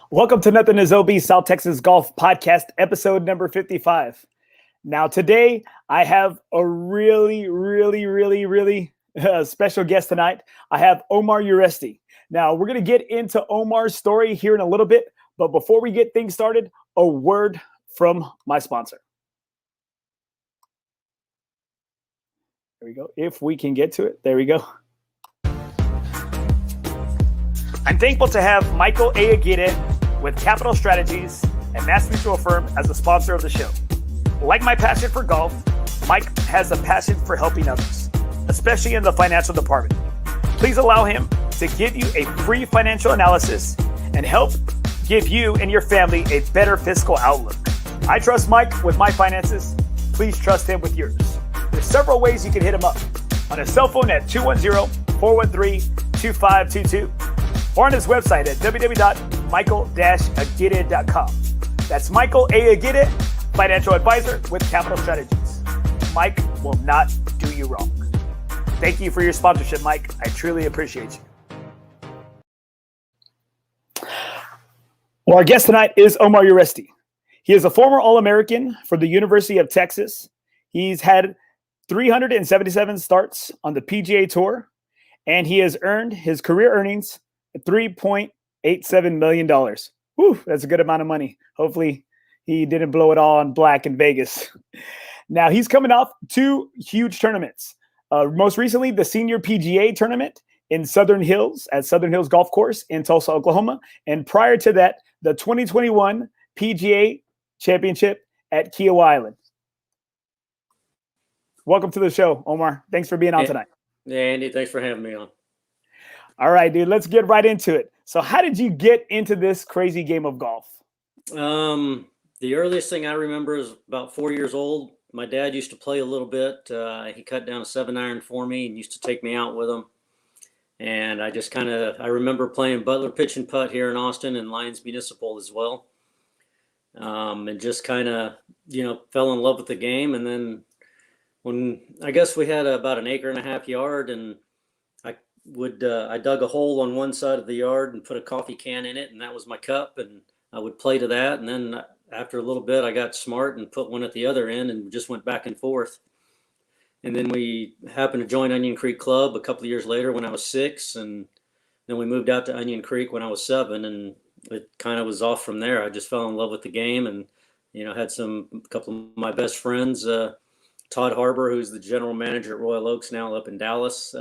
Welcome to NothingisOB South Texas Golf Podcast, episode number 55. Now, today I have a really special guest tonight. I have Omar Uresti. Now, we're going to get into Omar's story here in a little bit, but before we get things started, a word from my sponsor. There we go. If we can get to it, there we go. I'm thankful to have Michael A. Aguirre with Capital Strategies and Mass Mutual Firm as the sponsor of the show. Like my passion for golf, Mike has a passion for helping others, especially in the financial department. Please allow him to give you a free financial analysis and help give you and your family a better fiscal outlook. I trust Mike with my finances. Please trust him with yours. There's several ways you can hit him up. On his cell phone at 210-413-2522 or on his website at www.michael-aguirre.com. That's Michael A. Aguirre, financial advisor with Capital Strategies. Mike will not do you wrong. Thank you for your sponsorship, Mike. I truly appreciate you. Well, our guest tonight is Omar Uresti. He is a former All-American for the University of Texas. He's had 377 starts on the PGA Tour, and he has earned his career earnings $3.87 million. Whew, that's a good amount of money. Hopefully he didn't blow it all on black in Vegas. Now he's coming off two huge tournaments. Most recently, the Senior PGA tournament in Southern Hills at Southern Hills Golf Course in Tulsa, Oklahoma. And prior to that, the 2021 PGA Championship at Kiawah Island. Welcome to the show, Omar. Thanks for being on tonight. Yeah, Andy, thanks for having me on. All right, dude, let's get right into it. So how did you get into this crazy game of golf? The earliest thing I remember is about 4 years old. My dad used to play a little bit. He cut down a 7-iron for me and used to take me out with him. And I just I remember playing Butler pitch and putt here in Austin and Lions Municipal as well. And just fell in love with the game. And then when I guess we had about an 1.5 acre yard, and I dug a hole on one side of the yard and put a coffee can in it, and that was my cup, and I would play to that. And then after a little bit, I got smart and put one at the other end and just went back and forth. And then we happened to join Onion Creek Club a couple of years later when I was 6, and then we moved out to Onion Creek when I was 7, and it kind of was off from there. I just fell in love with the game, and had a couple of my best friends, Todd Harbor, who's the general manager at Royal Oaks now up in Dallas.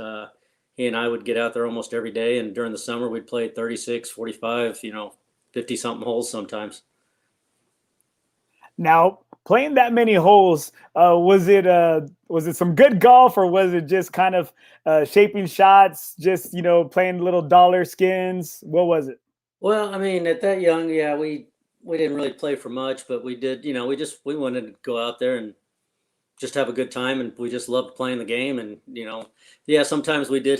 He and I would get out there almost every day, and during the summer we'd play 36, 45, 50-something holes sometimes. Now, playing that many holes, was it some good golf, or was it just kind of shaping shots, just playing little dollar skins? What was it? Well, I mean, at that young, yeah, we didn't really play for much, but we did. We wanted to go out there and just have a good time, and we just loved playing the game. And sometimes we did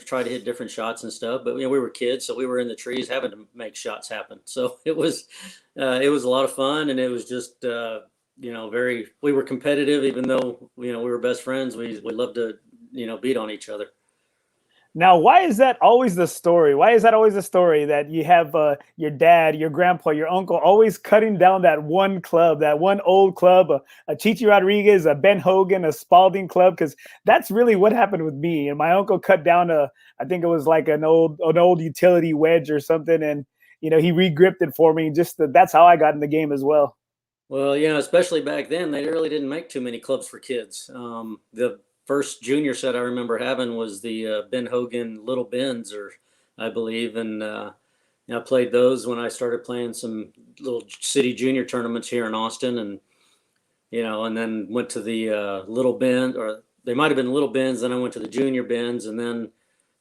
try to hit different shots and stuff, but we were kids, so we were in the trees having to make shots happen. So it was a lot of fun, and it was just we were competitive, even though we were best friends. We loved to beat on each other. Now, why is that always the story? Why is that always the story that you have your dad, your grandpa, your uncle always cutting down that one club, that one old club, a Chichi Rodriguez, a Ben Hogan, a Spalding club? Because that's really what happened with me. And my uncle cut down I think it was like an old utility wedge or something, and he re-gripped it for me. That's how I got in the game as well. Well, especially back then, they really didn't make too many clubs for kids. The first junior set I remember having was the Ben Hogan Little Bens, I believe, and I played those when I started playing some little city junior tournaments here in Austin, and and then went to the Little Ben, or they might have been Little Bens. Then I went to the Junior Bens, and then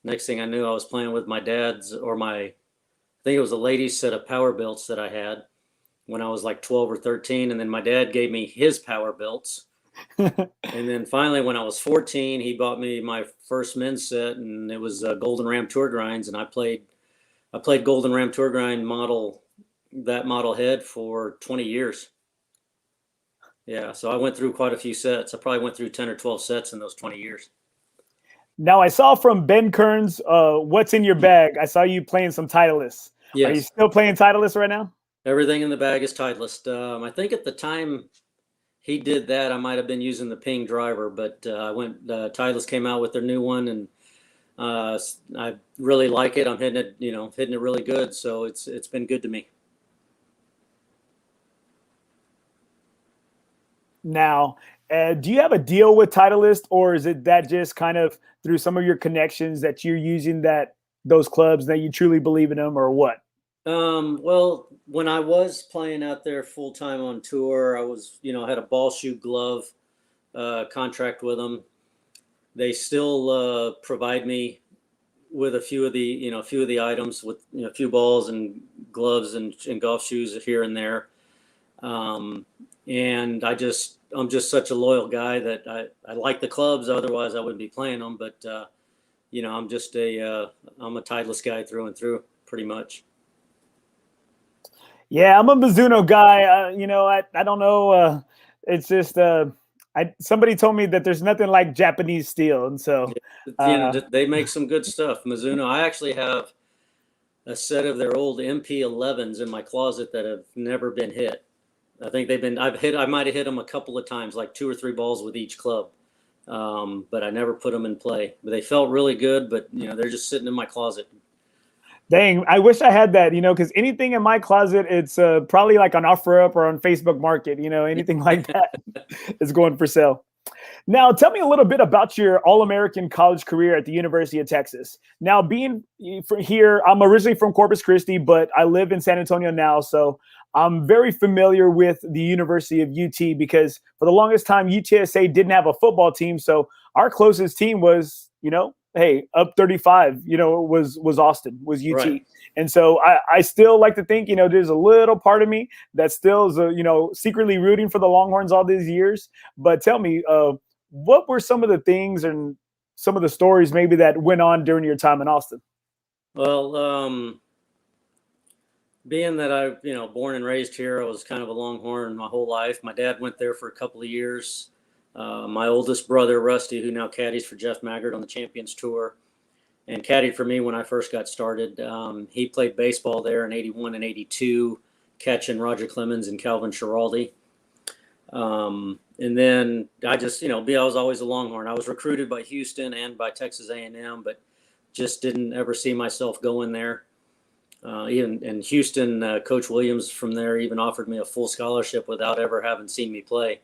next thing I knew, I was playing with my dad's, I think it was a ladies set of power belts that I had when I was like 12 or 13, and then my dad gave me his power belts. And then finally, when I was 14, he bought me my first men's set, and it was Golden Ram Tour Grinds, and I played Golden Ram Tour Grind model head for 20 years. Yeah, so I went through quite a few sets. I probably went through 10 or 12 sets in those 20 years. Now, I saw from Ben Kearns, What's in Your Bag, I saw you playing some Titleist. Are you Yes. still playing Titleist right now? Everything in the bag is Titleist. I think at the time he did that, I might have been using the Ping driver, but Titleist came out with their new one, and I really like it. I'm hitting it, hitting it really good. So it's been good to me. Now, do you have a deal with Titleist, or is it that just kind of through some of your connections that you're using those clubs that you truly believe in them, or what? Well, when I was playing out there full time on tour, I was, had a ball shoe glove contract with them. They still provide me with a few of the items, with a few balls and gloves and golf shoes here and there. And I'm just such a loyal guy that I like the clubs. Otherwise, I wouldn't be playing them. But I'm just I'm a Titleist guy through and through, pretty much. Yeah, I'm a Mizuno guy. I don't know. It's just somebody told me that there's nothing like Japanese steel, and so they make some good stuff. Mizuno. I actually have a set of their old MP11s in my closet that have never been hit. I think I might have hit them a couple of times, like 2 or 3 balls with each club. But I never put them in play. But they felt really good, but they're just sitting in my closet. Dang, I wish I had that, because anything in my closet, it's probably like on OfferUp or on Facebook Market, anything like that is going for sale. Now, tell me a little bit about your All-American college career at the University of Texas. Now, being here, I'm originally from Corpus Christi, but I live in San Antonio now, so I'm very familiar with the University of UT because for the longest time, UTSA didn't have a football team, so our closest team was, hey, up 35, was Austin, was UT. Right. And so I still like to think, there's a little part of me that still is, secretly rooting for the Longhorns all these years. But tell me, what were some of the things and some of the stories maybe that went on during your time in Austin? Well, being that I, born and raised here, I was kind of a Longhorn my whole life. My dad went there for a couple of years. My oldest brother, Rusty, who now caddies for Jeff Maggard on the Champions Tour, and caddied for me when I first got started. He played baseball there in 81 and 82, catching Roger Clemens and Calvin Schiraldi. And then I just, I was always a Longhorn. I was recruited by Houston and by Texas A&M, but just didn't ever see myself going there. Even in Houston, Coach Williams from there even offered me a full scholarship without ever having seen me play.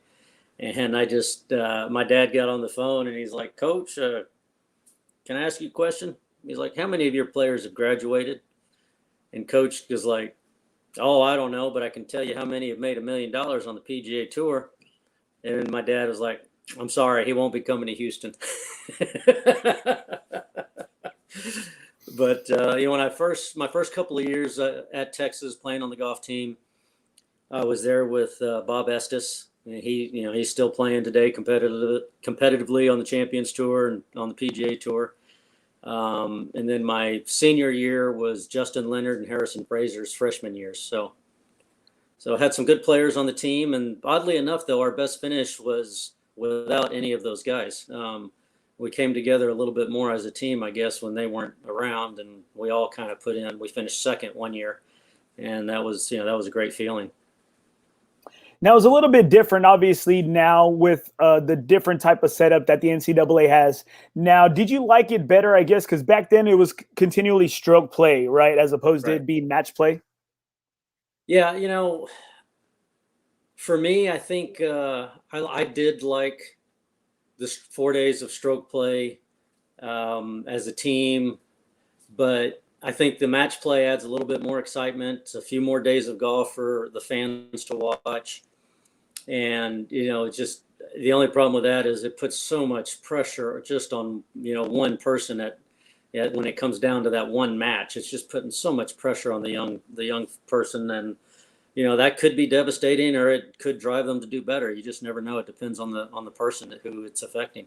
And I just, my dad got on the phone and he's like, "Coach, can I ask you a question?" He's like, "How many of your players have graduated?" And Coach was like, "Oh, I don't know, but I can tell you how many have made $1 million on the PGA Tour." And my dad was like, "I'm sorry, he won't be coming to Houston." But when my first couple of years at Texas playing on the golf team, I was there with Bob Estes. He's still playing today competitively on the Champions Tour and on the PGA Tour. And then my senior year was Justin Leonard and Harrison Fraser's freshman years. So I had some good players on the team. And oddly enough, though, our best finish was without any of those guys. We came together a little bit more as a team, I guess, when they weren't around, and we all kind of we finished second one year. And that was a great feeling. Now, it's a little bit different, obviously, now with the different type of setup that the NCAA has. Now, did you like it better, I guess, because back then it was continually stroke play, right, as opposed to it being match play? Yeah, for me, I think I did like the 4 days of stroke play as a team, but I think the match play adds a little bit more excitement, a few more days of golf for the fans to watch. And, just the only problem with that is it puts so much pressure just on, one person when it comes down to that one match. It's just putting so much pressure on the young person. And, that could be devastating, or it could drive them to do better. You just never know. It depends on the person who it's affecting.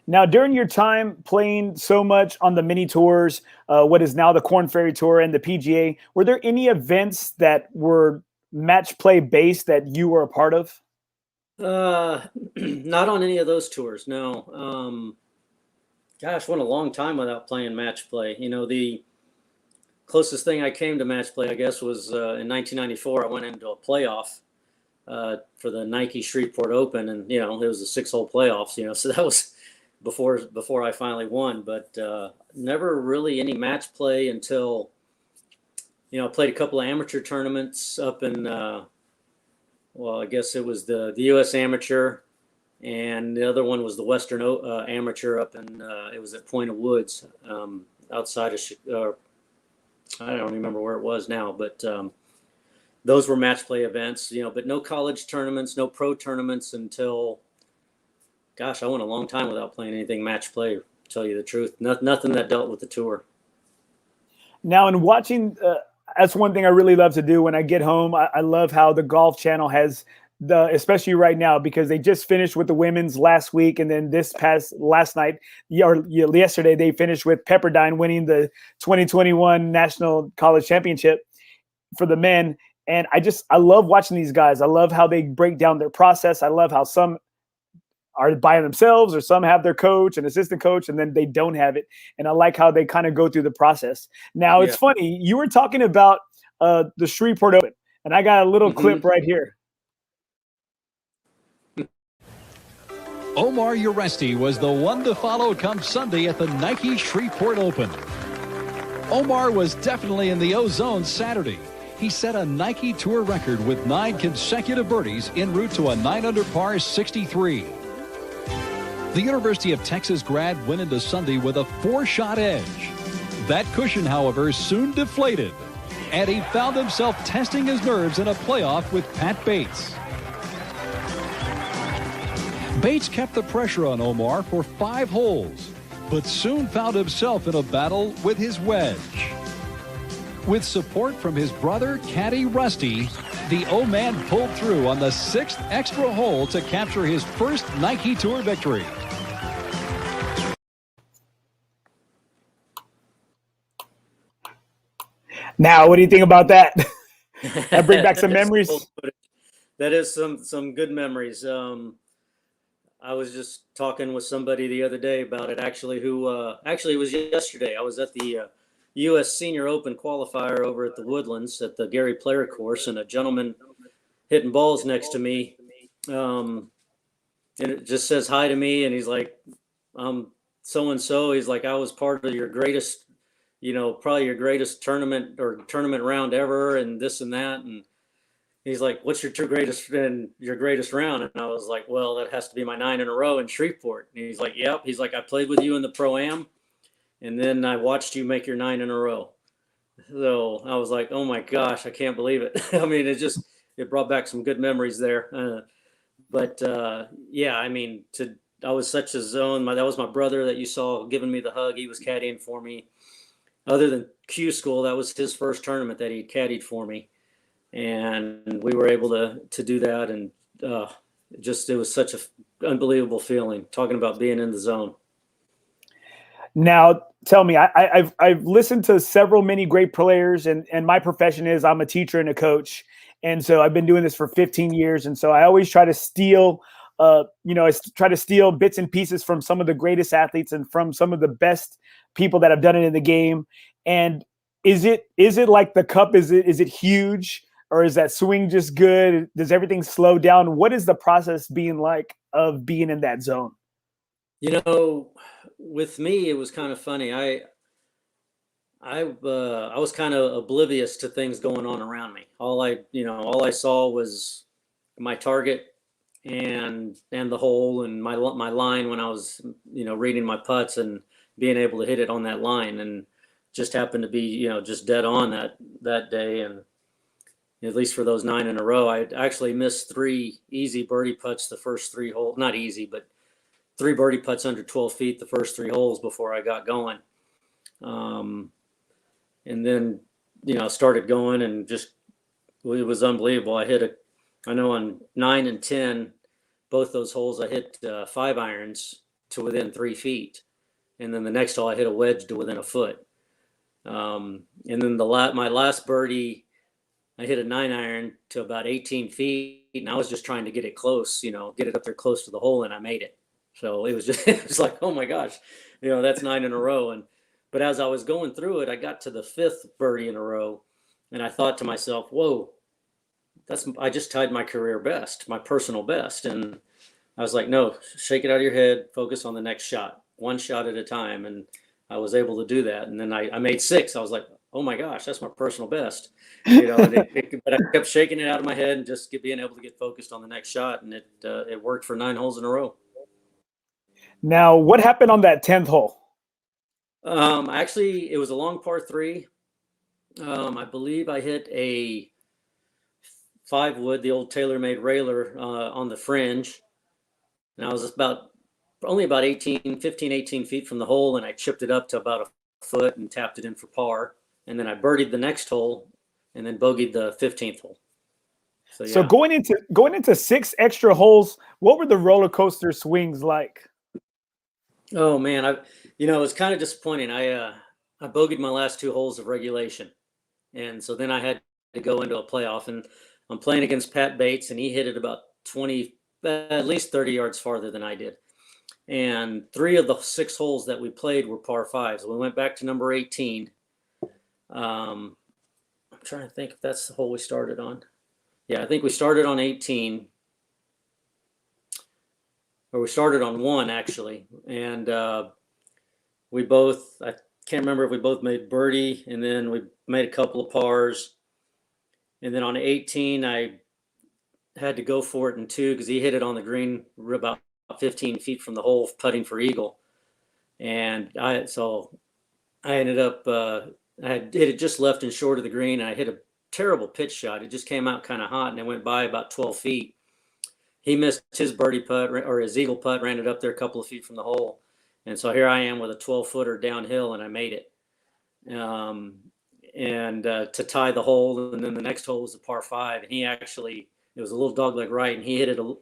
Now, during your time playing so much on the mini tours, what is now the Korn Ferry Tour and the PGA, were there any events that were match play based that you were a part of? Not on any of those tours, no. Gosh, went a long time without playing match play. closest thing I came to match play, I guess, was in 1994. I went into a playoff for the Nike Shreveport Open, and it was a 6-hole playoffs. So that was before I finally won. But never really any match play until I played a couple of amateur tournaments up in I guess it was the U.S. Amateur, and the other one was the Western Amateur up in it was at Point of Woods outside of I don't remember where it was now, but those were match play events, but no college tournaments, no pro tournaments until, gosh, I went a long time without playing anything match play, to tell you the truth. Nothing that dealt with the tour. Now, in watching, that's one thing I really love to do when I get home. I love how the Golf Channel has especially right now, because they just finished with the women's last week, and then last night or yesterday they finished with Pepperdine winning the 2021 National College Championship for the men. And I love watching these guys. I love how they break down their process. I love how some are by themselves or some have their coach and assistant coach, and then they don't have it. And I like how they kind of go through the process. Now, It's funny. You were talking about the Shreveport Open, and I got a little clip right here. Omar Uresti was the one to follow come Sunday at the Nike Shreveport Open. Omar was definitely in the O-zone Saturday. He set a Nike Tour record with 9 consecutive birdies en route to a 9-under par 63. The University of Texas grad went into Sunday with a 4-shot edge. That cushion, however, soon deflated, and he found himself testing his nerves in a playoff with Pat Bates. Bates kept the pressure on Omar for 5 holes, but soon found himself in a battle with his wedge. With support from his brother, caddy Rusty, the O-Man pulled through on the 6th extra hole to capture his first Nike Tour victory. Now, what do you think about that? That bring back some memories. That is some good memories. I was just talking with somebody the other day about it. Actually, it was yesterday. I was at the U.S. Senior Open qualifier over at the Woodlands at the Gary Player course, and a gentleman hitting balls next to me, and it just says hi to me, and he's like, so and so. He's like, I was part of your greatest, probably your greatest tournament round ever, and this and that, and he's like, what's your greatest round? And I was like, well, that has to be my 9 in a row in Shreveport. And he's like, yep. He's like, I played with you in the Pro-Am, and then I watched you make your 9 in a row. So I was like, oh my gosh, I can't believe it. I mean, it brought back some good memories there. I was such a zone. That was my brother that you saw giving me the hug. He was caddying for me. Other than Q School, that was his first tournament that he caddied for me. And we were able to do that. And it was such an unbelievable feeling, talking about being in the zone. Now, tell me, I've listened to many great players, and my profession is I'm a teacher and a coach. And so I've been doing this for 15 years. And so I always try to steal, bits and pieces from some of the greatest athletes and from some of the best people that have done it in the game. And is it like the cup? Is it huge, or is that swing just good? Does everything slow down? What is the process being like of being in that zone? With me, it was kind of funny. I was kind of oblivious to things going on around me. All I saw was my target and the hole and my line when I was, reading my putts and being able to hit it on that line, and just happened to be, just dead on that day. And at least for those 9 in a row, I actually missed 3 easy birdie putts the first 3 holes. Not easy, but 3 birdie putts under 12 feet the first 3 holes before I got going. And then, started going, and just, it was unbelievable. I know on 9 and 10, both those holes, I hit 5 irons to within 3 feet. And then the next hole, I hit a wedge to within a foot. And then my last birdie, I hit a 9 iron to about 18 feet, and I was just trying to get it close, get it up there close to the hole, and I made it. So it was like, oh my gosh, that's 9 in a row. But as I was going through it, I got to the 5th birdie in a row, and I thought to myself, whoa, I just tied my career best, my personal best. And I was like, no, shake it out of your head, focus on the next shot, one shot at a time. And I was able to do that. And then I made 6. I was like, oh my gosh, that's my personal best. You know, but I kept shaking it out of my head and just being able to get focused on the next shot. And it worked for 9 holes in a row. Now, what happened on that 10th hole? Actually, it was a long par 3. I believe I hit a 5-wood, the old TaylorMade railer on the fringe. And I was only about 15, 18 feet from the hole, and I chipped it up to about a foot and tapped it in for par. And then I birdied the next hole and then bogeyed the 15th hole. So, yeah. So going into 6 extra holes, what were the roller coaster swings like? Oh man, it was kind of disappointing. I bogeyed my last 2 holes of regulation. And so then I had to go into a playoff, and I'm playing against Pat Bates, and he hit it about at least 30 yards farther than I did. And 3 of the 6 holes that we played were par 5s. We went back to number 18. I'm trying to think if that's the hole we started on. Yeah, I think we started on 18. Or we started on 1, actually. And I can't remember if we both made birdie, and then we made a couple of pars. And then on 18, I had to go for it in 2 because he hit it on the green about 15 feet from the hole, putting for eagle. And I ended up, I had hit it just left and short of the green, and I hit a terrible pitch shot. It just came out kind of hot, and it went by about 12 feet. He missed his birdie putt, or his eagle putt, ran it up there a couple of feet from the hole. And so here I am with a 12-footer downhill, and I made it. To tie the hole, and then the next hole was a par 5, and it was a little dogleg right, and he hit a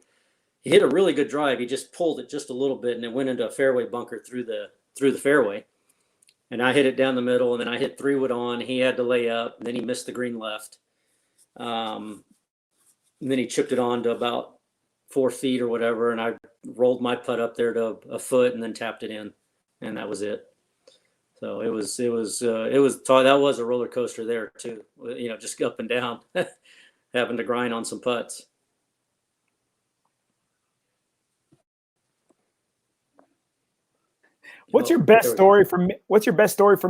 really good drive. He just pulled it just a little bit, and it went into a fairway bunker through the fairway. And I hit it down the middle, and then I hit 3-wood on. He had to lay up, and then he missed the green left. And then he chipped it on to about 4 feet or whatever, and I rolled my putt up there to a foot and then tapped it in, and that was it. So that was a roller coaster there too, just up and down, having to grind on some putts. What's your best story from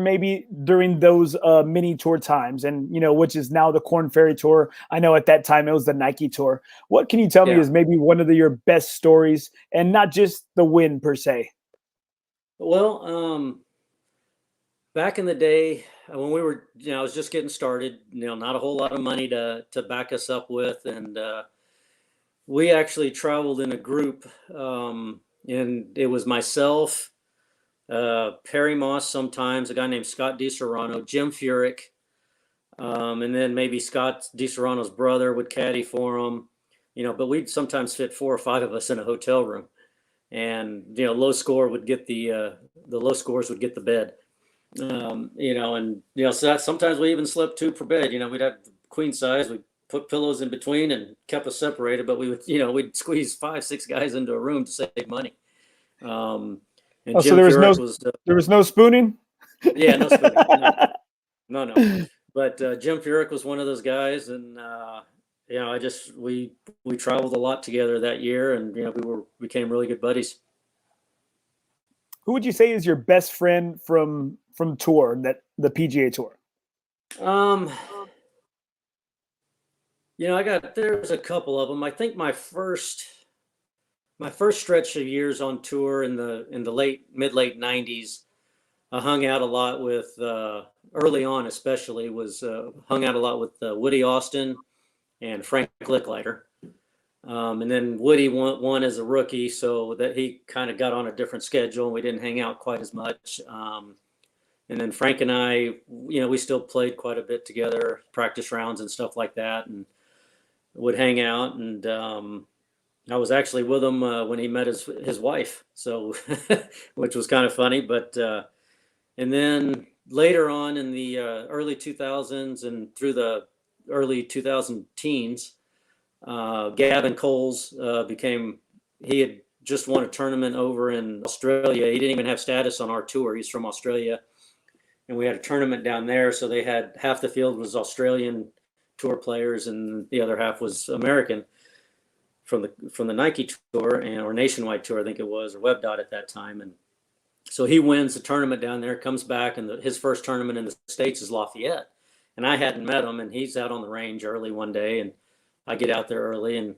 maybe during those mini tour times, and which is now the Korn Ferry Tour? I know at that time it was the Nike Tour. What can you tell me is maybe one of your best stories, and not just the win per se? Well, back in the day when we were, I was just getting started, not a whole lot of money to back us up with. And we actually traveled in a group, and it was myself, Perry Moss sometimes, a guy named Scott DiSerrano, Jim Furyk, and then maybe Scott DiSerrano's brother would caddy for him, but we'd sometimes fit 4 or 5 of us in a hotel room. And, low score would get the low scores would get the bed. So sometimes we even slept 2 per bed. We'd have queen size, we'd put pillows in between and kept us separated, but we would, we'd squeeze 5, 6 guys into a room to save money. And so there was no spooning? Yeah, no spooning. No. But Jim Furyk was one of those guys, and we traveled a lot together that year, and we became really good buddies. Who would you say is your best friend from tour, the PGA Tour? There's a couple of them. I think my first stretch of years on tour in the mid-late 90s, I hung out a lot with, early on especially, hung out a lot with Woody Austin and Frank Licklider. And then Woody won as a rookie, so that he kind of got on a different schedule, and we didn't hang out quite as much. And then Frank and I, we still played quite a bit together, practice rounds and stuff like that, and would hang out. And I was actually with him when he met his wife, so which was kind of funny. But and then later on in the early 2000s and through the early 2000 teens, Gavin Coles he had just won a tournament over in Australia. He didn't even have status on our tour. He's from Australia. and we had a tournament down there. So they had half the field was Australian tour players, and the other half was American from the Nike tour or Nationwide tour, I think it was, or WebDot at that time. And so he wins the tournament down there, comes back, and his first tournament in the States is Lafayette. And I hadn't met him, and he's out on the range early one day, and I get out there early, and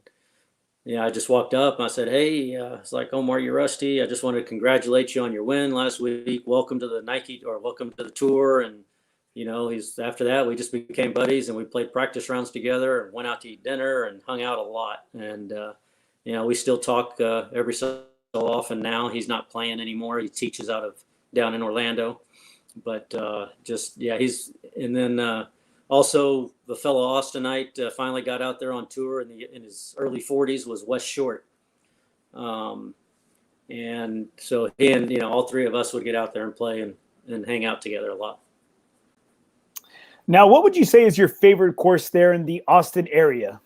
I just walked up and I said, "Hey, it's like Omar Uresti. I just wanted to congratulate you on your win last week. Welcome to the Nike, or welcome to the tour." And after that, we just became buddies, and we played practice rounds together, and went out to eat dinner, and hung out a lot. And we still talk every so often now. He's not playing anymore. He teaches down in Orlando, but he's. And then also the fellow Austinite finally got out there on tour in his early 40s was Wes Short. And so he and all three of us would get out there and play and hang out together a lot. Now, what would you say is your favorite course there in the Austin area?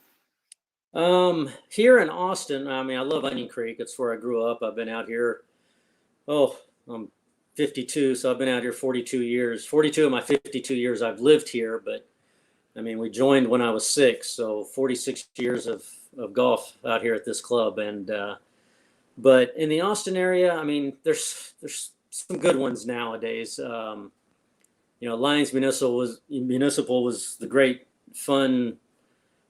Here in Austin, I mean, I love Onion Creek. It's where I grew up. I've been out here. I'm 52, so I've been out here 42 years. 42 of my 52 years I've lived here, but I mean, we joined when I was 6, so 46 years of golf out here at this club. And but in the Austin area, I mean, there's some good ones nowadays. Lions Municipal was the great fun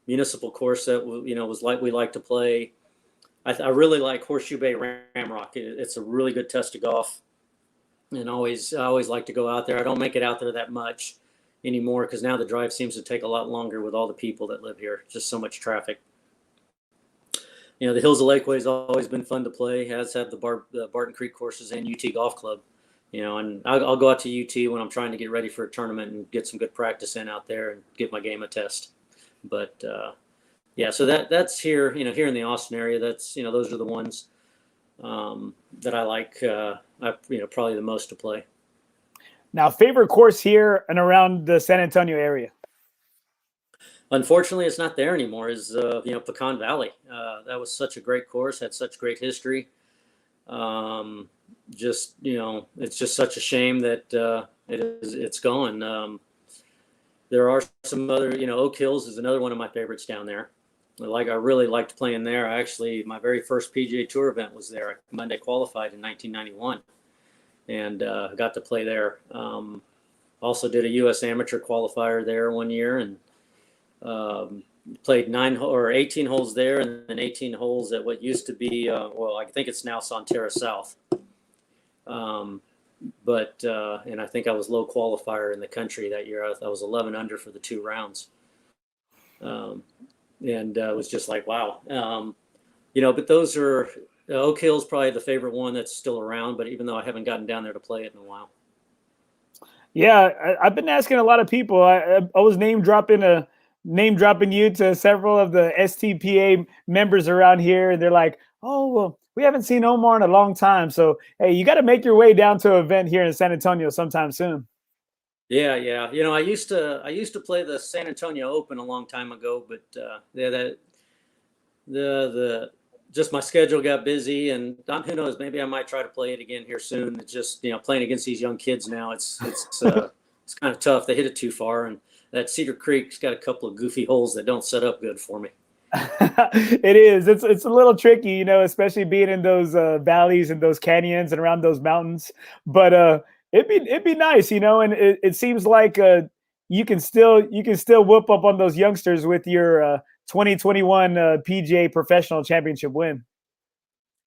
municipal course that was like we like to play. I really like Horseshoe Bay Ramrock. It's a really good test of golf, and I always like to go out there. I don't make it out there that much anymore because now the drive seems to take a lot longer with all the people that live here. Just so much traffic. The Hills of Lakeway has always been fun to play. Has had the Barton Creek courses and UT Golf Club. And I'll go out to UT when I'm trying to get ready for a tournament and get some good practice in out there and give my game a test. But so that's here. Here in the Austin area, that's those are the ones that I like. Probably the most to play. Now, favorite course here and around the San Antonio area? Unfortunately, it's not there anymore. Is Pecan Valley. That was such a great course. Had such great history. It's just such a shame that it's gone. There are some other, Oak Hills is another one of my favorites down there. I really liked playing there. My very first PGA Tour event was there. I Monday qualified in 1991, and got to play there. Also did a U.S. amateur qualifier there one year, and played 18 holes there, and then 18 holes at what used to be, I think it's now Sonterra South. And I think I was low qualifier in the country that year. I was 11 under for the 2 rounds. And it was just like, wow. But those are, Oak Hill's probably the favorite one that's still around, but even though I haven't gotten down there to play it in a while. Yeah, I've been asking a lot of people. I was name dropping you to several of the STPA members around here, and they're like, "Oh, well, we haven't seen Omar in a long time. So, hey, you got to make your way down to an event here in San Antonio sometime soon." Yeah. I used to play the San Antonio Open a long time ago, but just my schedule got busy, and who knows, maybe I might try to play it again here soon. It's just playing against these young kids now. It's kind of tough. They hit it too far, and that Cedar Creek's got a couple of goofy holes that don't set up good for me. It is. It's a little tricky, especially being in those valleys and those canyons and around those mountains. But it'd be nice, and it seems like you can still whoop up on those youngsters with your 2021 PGA Professional Championship win.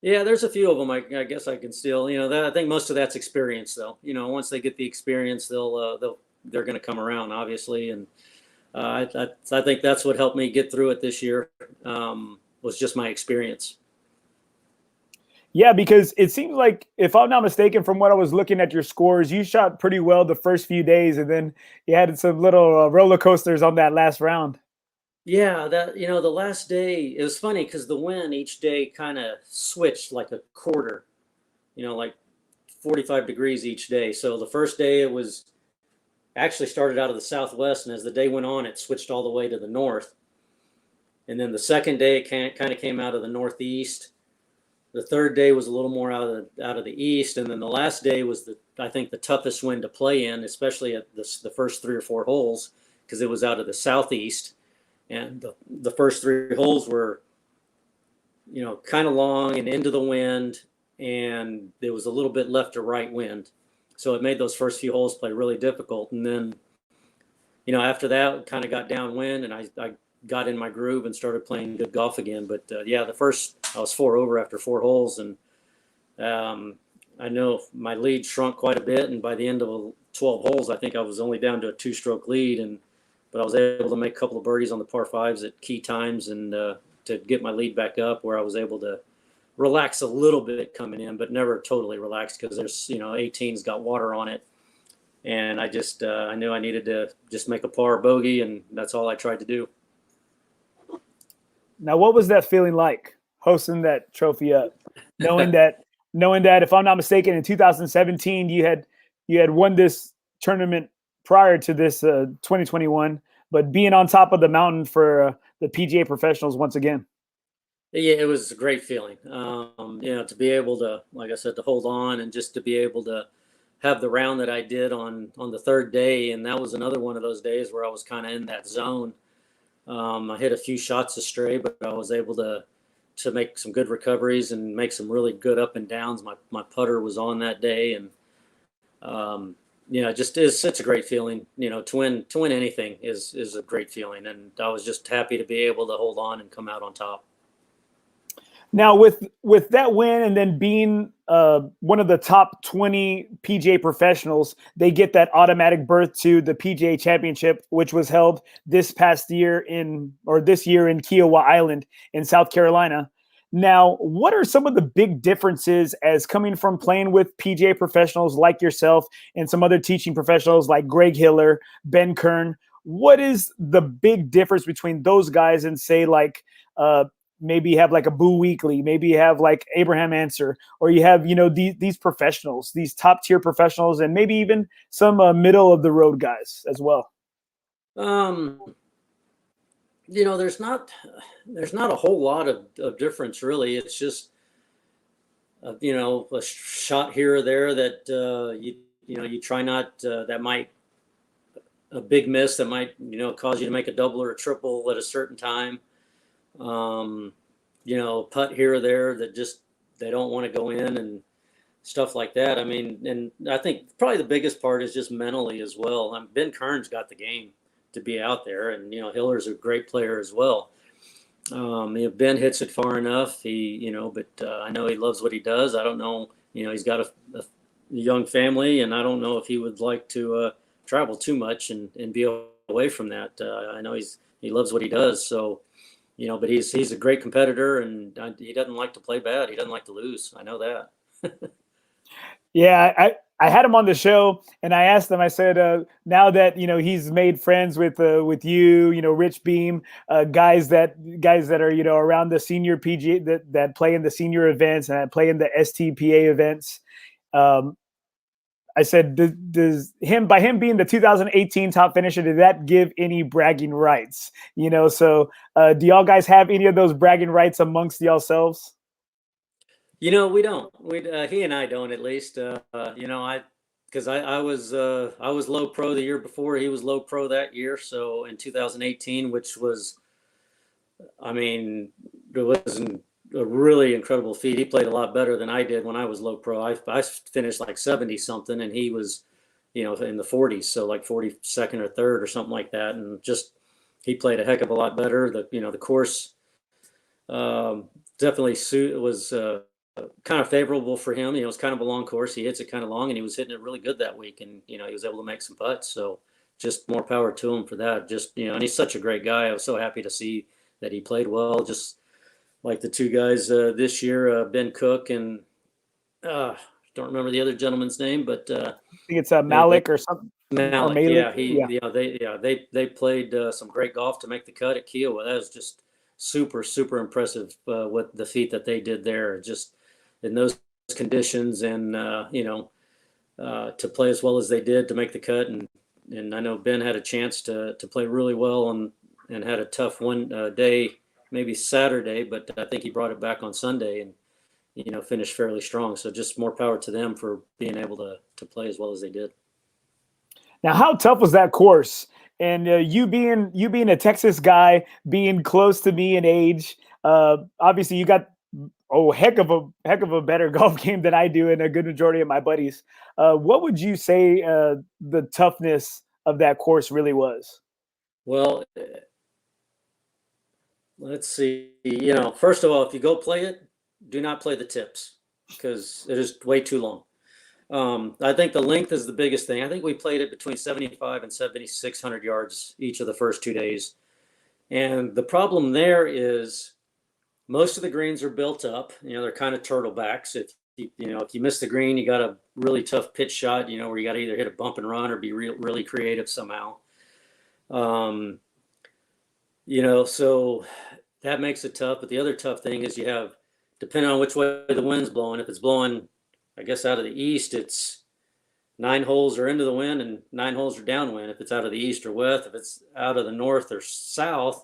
Yeah, there's a few of them. I guess I can still, I think most of that's experience, though. Once they get the experience, they're going to come around, obviously, and. I think that's what helped me get through it this year, was just my experience. Yeah, because it seems like, if I'm not mistaken, from what I was looking at your scores, you shot pretty well the first few days, and then you had some little roller coasters on that last round. Yeah, the last day, it was funny because the wind each day kind of switched like a quarter, like 45 degrees each day. So the first day it was actually started out of the southwest, and as the day went on, it switched all the way to the north. And then the second day, it kind of came out of the northeast, the third day was a little more out of the east, and then the last day was I think the toughest wind to play in, especially at the first 3 or 4 holes, because it was out of the southeast, and the first 3 holes were, kind of long and into the wind, and there was a little bit left to right wind, so it made those first few holes play really difficult. And then, after that, kind of got downwind, and I got in my groove and started playing good golf again. But the first, I was 4 over after 4 holes, and I know my lead shrunk quite a bit. And by the end of 12 holes, I think I was only down to a 2-stroke lead, but I was able to make a couple of birdies on the par 5s at key times, and to get my lead back up, where I was able to relax a little bit coming in, but never totally relaxed, because there's 18's got water on it. And I just I knew I needed to just make a par bogey, and that's all I tried to do. Now, what was that feeling like, hosting that trophy up, knowing that if I'm not mistaken, in 2017 you had won this tournament prior to this 2021, but being on top of the mountain for the PGA Professionals once again? Yeah, it was a great feeling. To be able to, like I said, to hold on, and just to be able to have the round that I did on the third day. And that was another one of those days where I was kind of in that zone. I hit a few shots astray, but I was able to make some good recoveries and make some really good up and downs. My putter was on that day, and just is such a great feeling. To win anything is a great feeling, and I was just happy to be able to hold on and come out on top. Now, with that win, and then being one of the top 20 PGA professionals, they get that automatic berth to the PGA Championship, which was held this year in Kiawah Island in South Carolina. Now, what are some of the big differences as coming from playing with PGA professionals like yourself and some other teaching professionals like Greg Hiller, Ben Kern? What is the big difference between those guys and, say, like maybe you have like a Boo Weekly, maybe you have like Abraham Answer, or you have, these professionals, these top tier professionals, and maybe even some middle of the road guys as well? There's not a whole lot of difference, really. It's just, a shot here or there that, you try not, that might, a big miss that might, cause you to make a double or a triple at a certain time. Putt here or there that just, they don't want to go in and stuff like that. I mean, and I think probably the biggest part is just mentally as well. Ben Kern's got the game to be out there, and, Hiller's a great player as well. Ben hits it far enough. But I know he loves what he does. I don't know, he's got a young family, and I don't know if he would like to travel too much and be away from that. I know he loves what he does. So, but he's a great competitor, and he doesn't like to play bad. He doesn't like to lose. I know that. Yeah, I had him on the show, and I asked him, I said, now that, he's made friends with you, Rich Beem, guys that are, around the senior PGA that play in the senior events and play in the STPA events. I said, by him being the 2018 top finisher, did that give any bragging rights? So do y'all guys have any of those bragging rights amongst yourselves? We don't. He and I don't, at least. Because I was low pro the year before. He was low pro that year. So in 2018, which was, it was a really incredible feat. He played a lot better than I did when I was low pro. I finished like 70 something, and he was, in the 40s, so like 42nd or 3rd or something like that. And just, he played a heck of a lot better. The course definitely was kind of favorable for him. It was kind of a long course. He hits it kind of long, and he was hitting it really good that week. And, he was able to make some putts. So just more power to him for that. Just, and he's such a great guy. I was so happy to see that he played well. Just like the two guys this year, Ben Cook and don't remember the other gentleman's name, but I think it's Malik or something. Malik, they played some great golf to make the cut at Kiawah. That was just super, super impressive what the feat that they did there, just in those conditions, and to play as well as they did to make the cut. And I know Ben had a chance to play really well and had a tough one day, maybe Saturday, but I think he brought it back on Sunday, and finished fairly strong. So just more power to them for being able to play as well as they did. Now, how tough was that course? And you being a Texas guy, being close to me in age, obviously you got heck of a better golf game than I do, and a good majority of my buddies. What would you say the toughness of that course really was? Well, let's see. First of all, if you go play it, do not play the tips because it is way too long. I think the length is the biggest thing. I think we played it between 75 and 7,600 yards each of the first 2 days. And the problem there is most of the greens are built up. They're kind of turtlebacks. If you miss the green, you got a really tough pitch shot, where you got to either hit a bump and run or be really creative somehow. So that makes it tough. But the other tough thing is you have, depending on which way the wind's blowing, if it's blowing, I guess, out of the east, it's 9 holes are into the wind and 9 holes are downwind. If it's out of the east or west, if it's out of the north or south,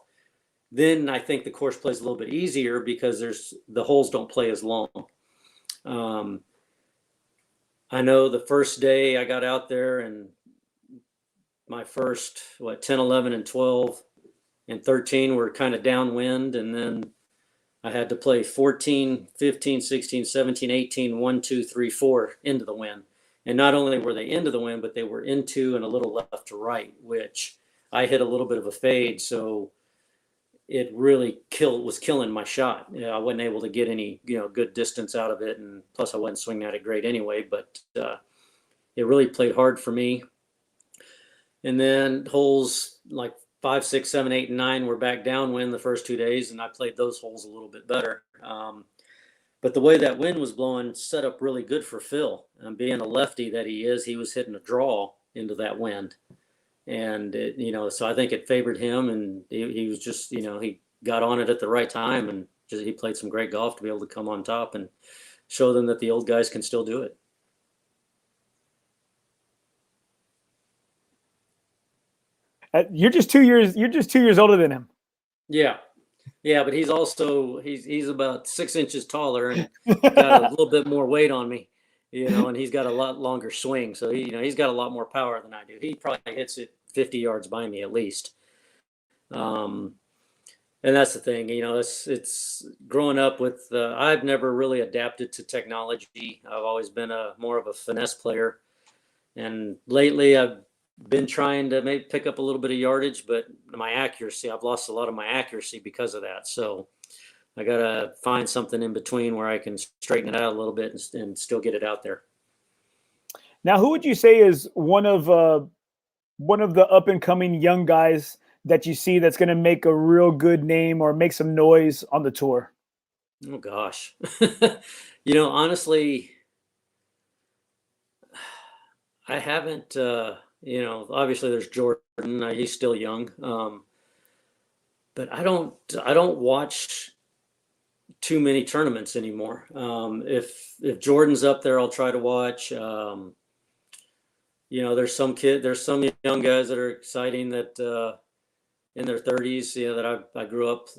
then I think the course plays a little bit easier because the holes don't play as long. I know the first day I got out there and my first, 10, 11, and 12 and 13 were kind of downwind. And then I had to play 14, 15, 16, 17, 18, 1, 2, 3, 4 into the wind. And not only were they into the wind, but they were into and a little left to right, which I hit a little bit of a fade. So it really was killing my shot. I wasn't able to get any, good distance out of it. And plus I wasn't swinging at it great anyway, but it really played hard for me. And then holes like 5, 6, 7, 8, and 9 were back downwind the first 2 days, and I played those holes a little bit better. But the way that wind was blowing set up really good for Phil. And being a lefty that he was hitting a draw into that wind. And, so I think it favored him, and he was just, he got on it at the right time, and he played some great golf to be able to come on top and show them that the old guys can still do it. You're just 2 years older than him. Yeah, but he's also he's about 6 inches taller and got a little bit more weight on me, and he's got a lot longer swing, so he's got a lot more power than I do. He probably hits it 50 yards by me at least. And that's the thing, it's growing up with. I've never really adapted to technology. I've always been more of a finesse player, and lately I've been trying to maybe pick up a little bit of yardage, but my accuracy, I've lost a lot of my accuracy because of that. So I got to find something in between where I can straighten it out a little bit and still get it out there. Now, who would you say is one of the up and coming young guys that you see that's going to make a real good name or make some noise on the tour? Oh gosh. Honestly, I haven't, obviously there's Jordan. He's still young, but I don't watch too many tournaments anymore. If Jordan's up there, I'll try to watch. There's some young guys that are exciting that in their 30s. That I grew up,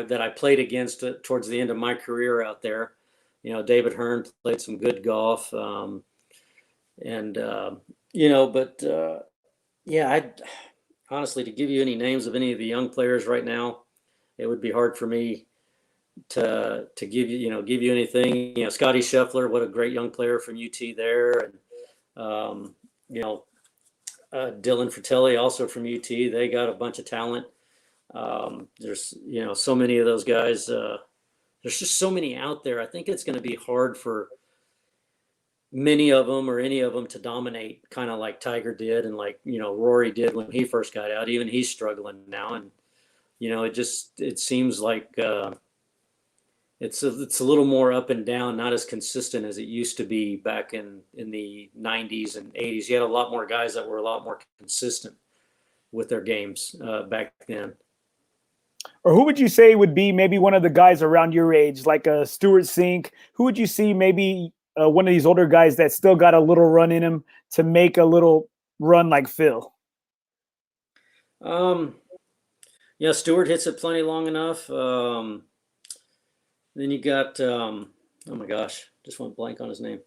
that I played against towards the end of my career out there. David Hearn played some good golf, I honestly, to give you any names of any of the young players right now, it would be hard for me to give you anything. Scotty Scheffler, what a great young player from UT there, and Dylan Fratelli also from UT. They got a bunch of talent. There's so many of those guys. There's just so many out there. I think it's going to be hard for many of them or any of them to dominate, kind of like Tiger did and like Rory did when he first got out. Even he's struggling now, and it seems like it's a little more up and down, not as consistent as it used to be back in the 90s and 80s. You had a lot more guys that were a lot more consistent with their games back then. Or who would you say would be maybe one of the guys around your age, like a Stuart Sink? Who would you see maybe one of these older guys that still got a little run in him to make a little run like Phil? Stuart hits it plenty long enough. Then you got, oh my gosh, just went blank on his name.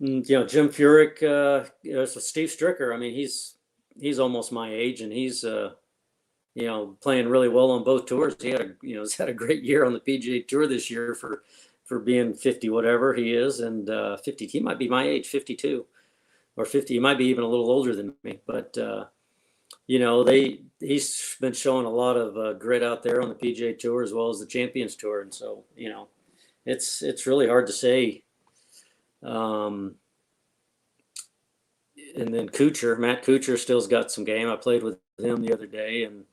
Jim Furyk, so Steve Stricker. I mean, he's almost my age, and he's playing really well on both tours. He's had a great year on the PGA Tour this year for being 50 whatever he is, and 50. He might be my age, 52 or 50. He might be even a little older than me, but he's been showing a lot of grit out there on the PGA Tour as well as the Champions Tour, and so it's really hard to say. And then Matt Kuchar still's got some game. I played with him the other day, and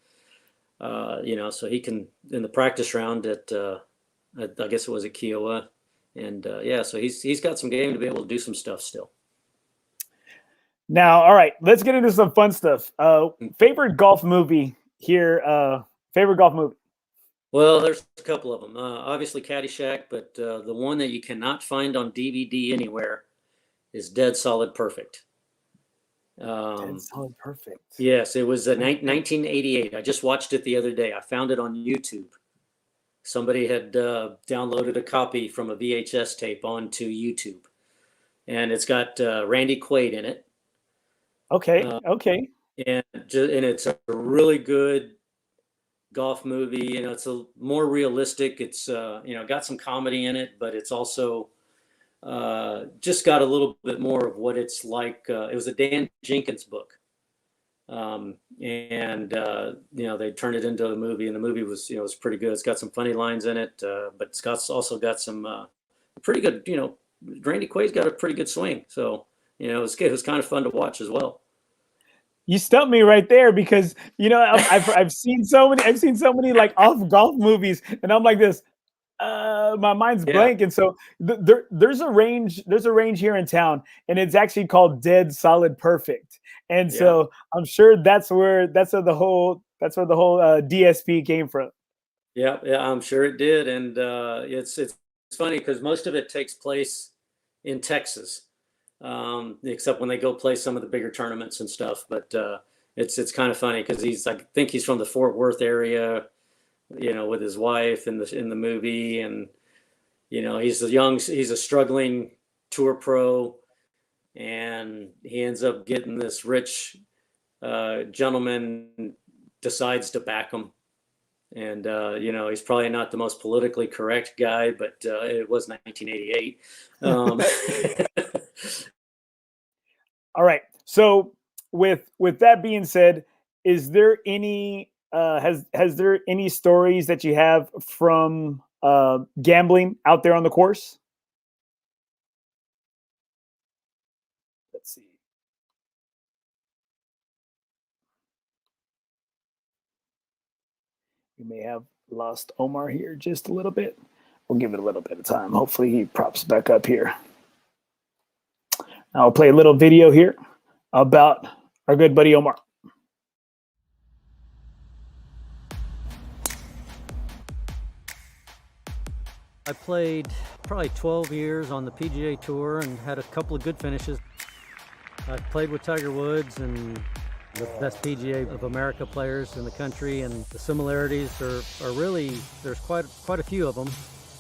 so he can in the practice round at I guess it was at Kiawah, and so he's got some game to be able to do some stuff still. Now, all right, let's get into some fun stuff. Favorite golf movie here? Favorite golf movie? Well, there's a couple of them. Obviously Caddyshack, but the one that you cannot find on DVD anywhere is Dead Solid Perfect. Dead Solid Perfect. Yes, it was 1988. I just watched it the other day. I found it on YouTube. Somebody had downloaded a copy from a VHS tape onto YouTube, and it's got Randy Quaid in it. Okay. And it's a really good golf movie. It's a more realistic. It's got some comedy in it, but it's also just got a little bit more of what it's like. It was a Dan Jenkins book, and they turned it into a movie, and the movie was was pretty good. It's got some funny lines in it, but it's also got some pretty good. Randy Quaid's got a pretty good swing, so it was kind of fun to watch as well. You stumped me right there because I've seen so many like off golf movies, and I'm like this. My mind's blank, and so there's a range here in town, and it's actually called Dead Solid Perfect, and so I'm sure that's where the whole DSP came from. Yeah, I'm sure it did, and it's funny because most of it takes place in Texas. Except when they go play some of the bigger tournaments and stuff. But it's kind of funny because I think he's from the Fort Worth area, with his wife in the movie, and he's a struggling tour pro, and he ends up getting this rich gentleman decides to back him. And he's probably not the most politically correct guy, but it was 1988. All right. So with that being said, is there any has there any stories that you have from gambling out there on the course? Let's see. We may have lost Omar here just a little bit. We'll give it a little bit of time. Hopefully he props back up here. I'll play a little video here about our good buddy Omar. I played probably 12 years on the PGA Tour and had a couple of good finishes. I played with Tiger Woods and the best PGA of America players in the country, and the similarities are really, there's quite a few of them,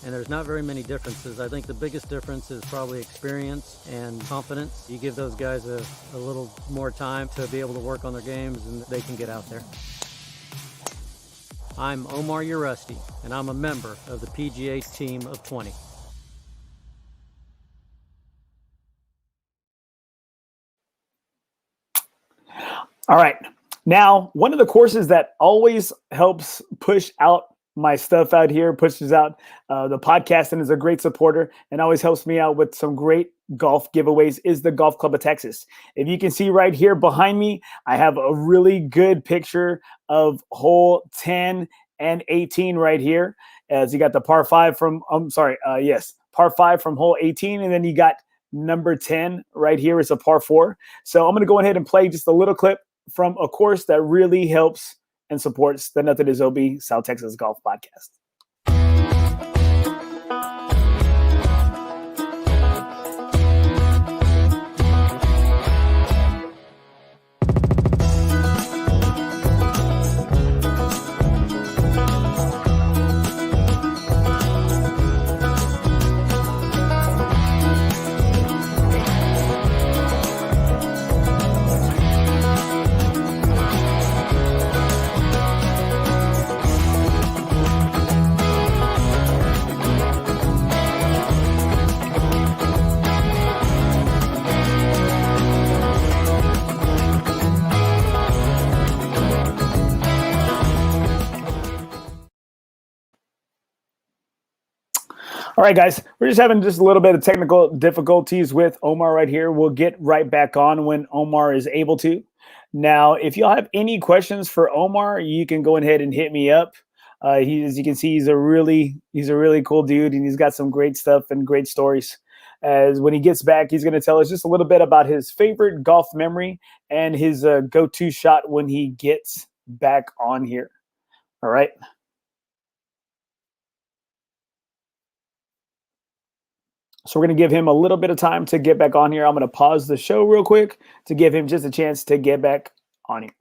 and there's not very many differences. I think the biggest difference is probably experience and confidence. You give those guys a little more time to be able to work on their games, and they can get out there. I'm Omar Uresti, and I'm a member of the PGA Team of 20. All right. Now, one of the courses that always helps push out my stuff out here, pushes out the podcast, and is a great supporter and always helps me out with some great golf giveaways is the Golf Club of Texas. If you can see right here behind me, I have a really good picture of hole 10 and 18 right here. As you got the par 5 from, par 5 from hole 18, and then you got number 10 right here is a par 4. So I'm going to go ahead and play just a little clip from a course that really helps and supports the NothingisOB South Texas Golf Podcast. All right, guys, we're just having just a little bit of technical difficulties with Omar right here. We'll get right back on when Omar is able to. Now, if y'all have any questions for Omar, you can go ahead and hit me up. As you can see, he's a really cool dude, and he's got some great stuff and great stories. As when he gets back, he's going to tell us just a little bit about his favorite golf memory and his go-to shot when he gets back on here. All right. So we're going to give him a little bit of time to get back on here. I'm going to pause the show real quick to give him just a chance to get back on here.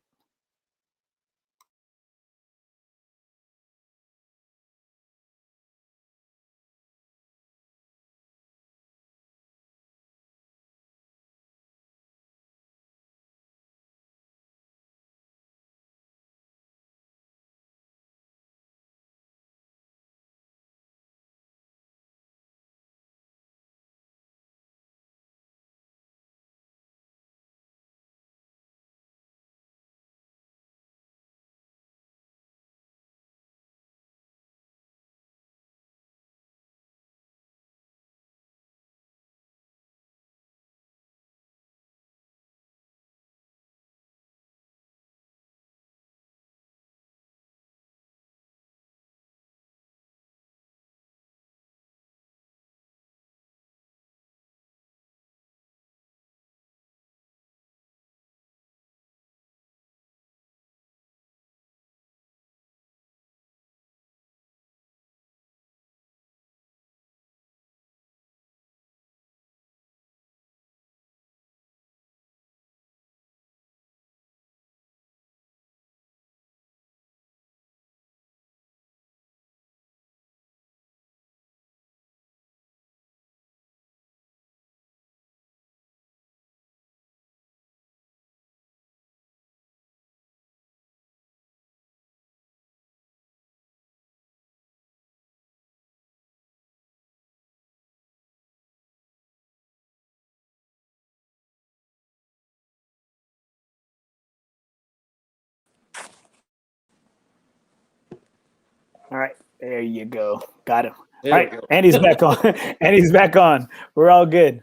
All right, there you go. Got him. There All we right, go. and he's back on. And he's back on. We're all good.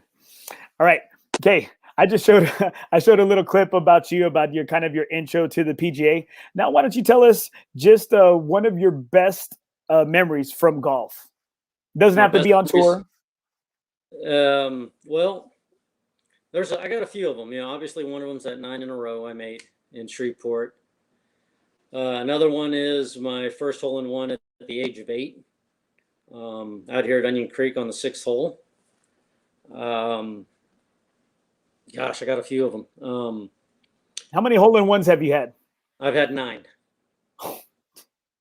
All right. Okay. I showed a little clip about you, about your kind of your intro to the PGA. Now, why don't you tell us just one of your best memories from golf? Doesn't My have to best be on memories? tour. Well, I got a few of them. You know, obviously one of them's that 9 in a row I made in Shreveport. Another one is my first hole-in-one at the age of 8, out here at Onion Creek on the 6th hole. Gosh, I got a few of them. How many hole-in-ones have you had? I've had 9.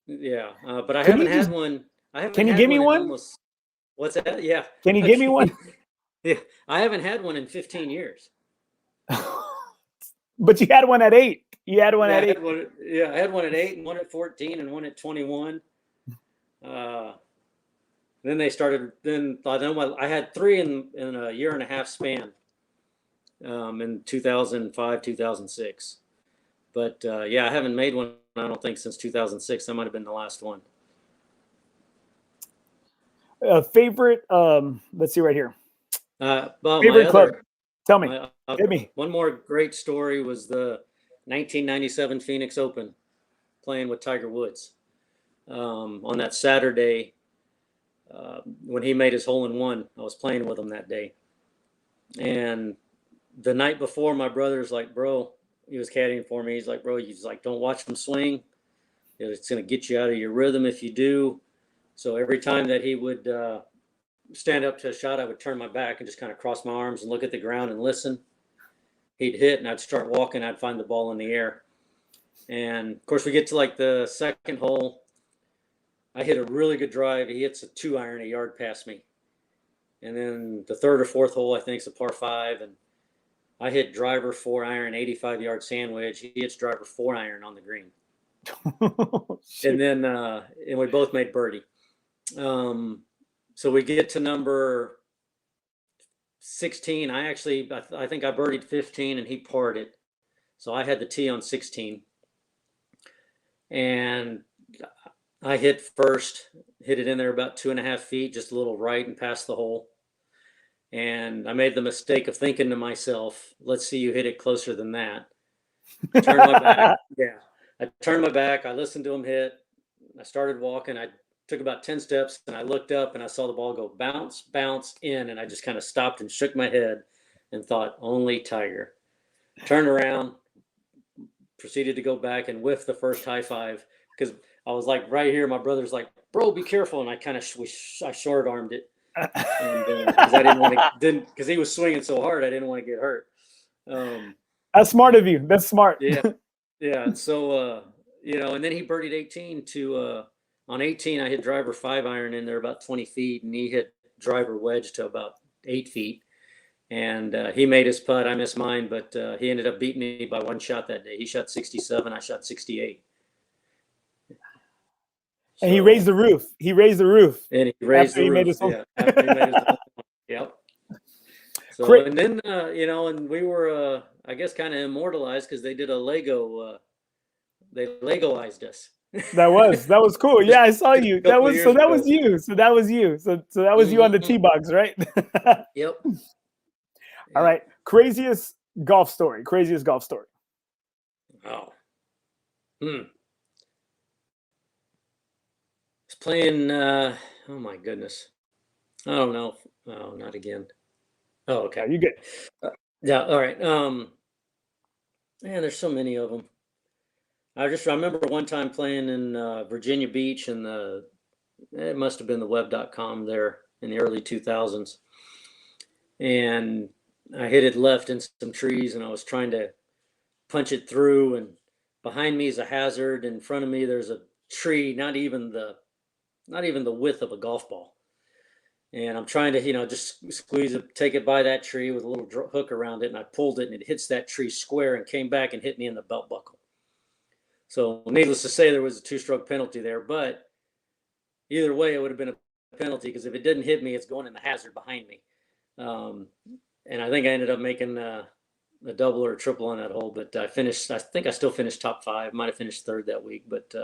Yeah, but I Can you haven't had just- one. I haven't Can you had give me in one? almost. What's that? Yeah. Can you give me one? Yeah, I haven't had one in 15 years. But you had one at 8. You had one Yeah, at I 8. had one. Yeah, I had one at 8, and one at 14, and one at 21. Then they started. Then I had 3 in a year and a half span. In 2005, 2006. But yeah, I haven't made one. I don't think since 2006. That might have been the last one. Favorite? Let's see right here. Well, Favorite club? Tell me. Hit me. One more great story was the 1997 Phoenix Open, playing with Tiger Woods. On that Saturday, when he made his hole-in-one, I was playing with him that day. And the night before, my brother's like, bro, he was caddying for me. He's like, bro, don't watch them swing. It's going to get you out of your rhythm if you do. So every time that he would stand up to a shot, I would turn my back and just kind of cross my arms and look at the ground and listen. He'd hit, and I'd start walking. I'd find the ball in the air. And of course, we get to like the second hole. I hit a really good drive. He hits a 2-iron a yard past me. And then the third or fourth hole, I think, is a par 5. And I hit driver 4-iron, 85-yard sandwich. He hits driver 4-iron on the green. And then and we both made birdie. So we get to number 16. I think I birdied 15 and he parred it. So I had the tee on 16. And I hit first, hit it in there about 2.5 feet, just a little right and past the hole. And I made the mistake of thinking to myself, let's see you hit it closer than that. Turned my back. Yeah. I turned my back. I listened to him hit. I started walking. I took about 10 steps and I looked up and I saw the ball go bounce, bounce in. And I just kind of stopped and shook my head and thought, only Tiger. Turned around, proceeded to go back and whiff the first high five because I was like right here. My brother's like, bro, be careful. And I kind of I short armed it. Because I didn't want to, because he was swinging so hard, I didn't want to get hurt. That's smart of you. That's smart. Yeah. And so, and then he birdied 18 to, on 18, I hit driver 5-iron in there about 20 feet, and he hit driver wedge to about 8 feet. And he made his putt. I missed mine, but he ended up beating me by 1 shot that day. He shot 67. I shot 68. And he raised the roof. And he raised the roof. After he made his own. Yep. So, great. And then, and we were, I guess, kind of immortalized because they did a Lego. They Legoized us. That was cool. Yeah, I saw you. That was you. So that was you on the tee box, right? Yep. All right. Craziest golf story. Oh. Playing, oh my goodness. I don't know. Oh, not again. Oh, okay. You good. Yeah. All right. Man, there's so many of them. I remember one time playing in Virginia Beach and it must have been the web.com there in the early 2000s. And I hit it left in some trees and I was trying to punch it through, and behind me is a hazard. In front of me, there's a tree, not even the width of a golf ball. And I'm trying to, just squeeze it, take it by that tree with a little hook around it. And I pulled it and it hits that tree square and came back and hit me in the belt buckle. So needless to say, there was a 2-stroke penalty there, but either way, it would have been a penalty because if it didn't hit me, it's going in the hazard behind me. And I think I ended up making a double or a triple on that hole, but I think I still finished top 5, might've finished 3rd that week, but,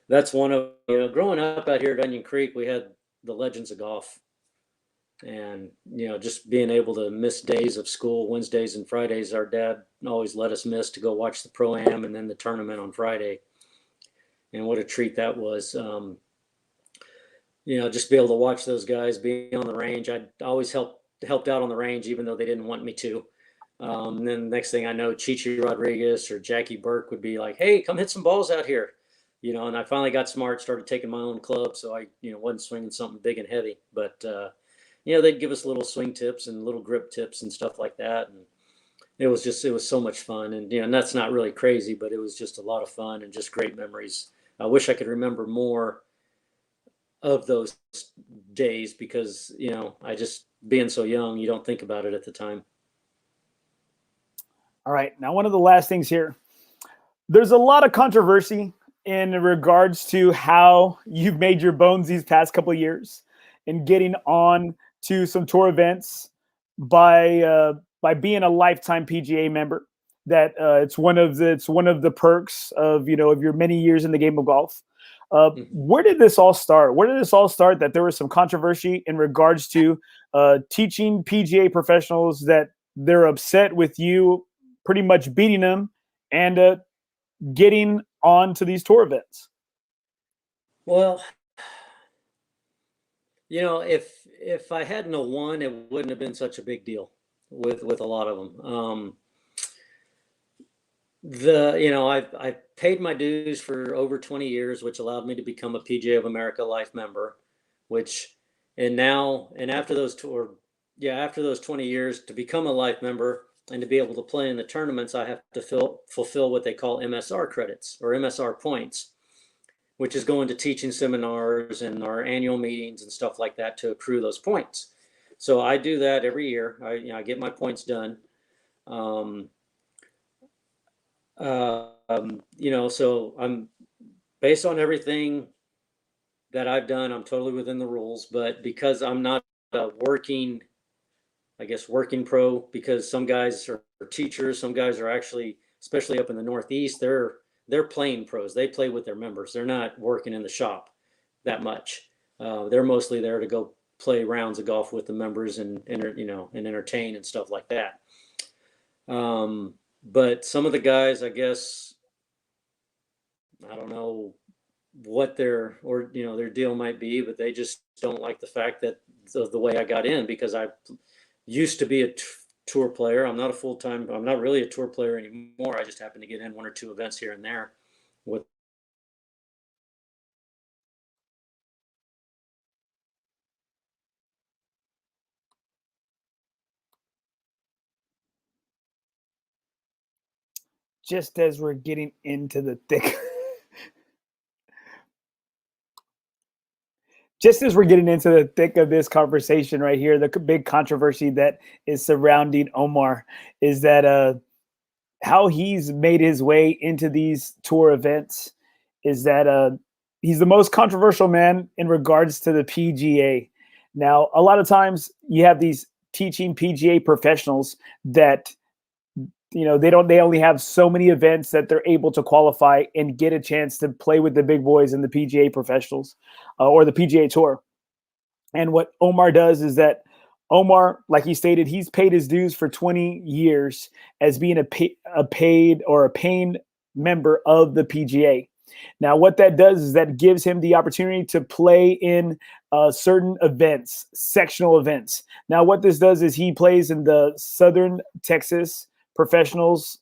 that's one of, growing up out here at Onion Creek, we had the legends of golf, and, just being able to miss days of school, Wednesdays and Fridays. Our dad always let us miss to go watch the Pro-Am and then the tournament on Friday. And what a treat that was. Just be able to watch those guys be on the range. I always helped out on the range, even though they didn't want me to. And then the next thing I know, Chichi Rodriguez or Jackie Burke would be like, hey, come hit some balls out here. And I finally got smart, started taking my own club. So I, wasn't swinging something big and heavy, but, they'd give us little swing tips and little grip tips and stuff like that. And it was so much fun. And, and that's not really crazy, but it was just a lot of fun and just great memories. I wish I could remember more of those days because, I just, being so young, you don't think about it at the time. All right. Now, one of the last things here, there's a lot of controversy in regards to how you've made your bones these past couple of years and getting on to some tour events by being a lifetime PGA member. That it's one of the perks of your many years in the game of golf. Where did this all start? That there was some controversy in regards to teaching PGA professionals that they're upset with you pretty much beating them and getting on to these tour events. Well, if I hadn't won, it wouldn't have been such a big deal with a lot of them. I've paid my dues for over 20 years, which allowed me to become a PGA of America life member, after those 20 years to become a life member and to be able to play in the tournaments, I have to fulfill what they call MSR credits or MSR points, which is going to teaching seminars and our annual meetings and stuff like that to accrue those points. So I do that every year. I get my points done. So I'm based on everything that I've done, I'm totally within the rules, but because I'm not a working pro, because some guys are teachers, some guys are actually, especially up in the Northeast, they're they're playing pros. They play with their members. They're not working in the shop that much. They're mostly there to go play rounds of golf with the members and entertain and stuff like that. But some of the guys, I guess, I don't know what their deal might be, but they just don't like the fact that the way I got in, because I used to be a tour player. I'm not really a tour player anymore. I just happen to get in 1 or 2 events here and there with. Just as we're getting into the thick just as we're getting into the thick of this conversation right here, the big controversy that is surrounding Omar is that how he's made his way into these tour events is that he's the most controversial man in regards to the PGA. Now, a lot of times you have these teaching PGA professionals that they only have so many events that they're able to qualify and get a chance to play with the big boys in the PGA professionals or the PGA Tour. And what Omar does is that Omar, like he stated, he's paid his dues for 20 years as being a paying member of the PGA. Now, what that does is that gives him the opportunity to play in certain events, sectional events. Now, what this does is he plays in the Southern Texas Professionals,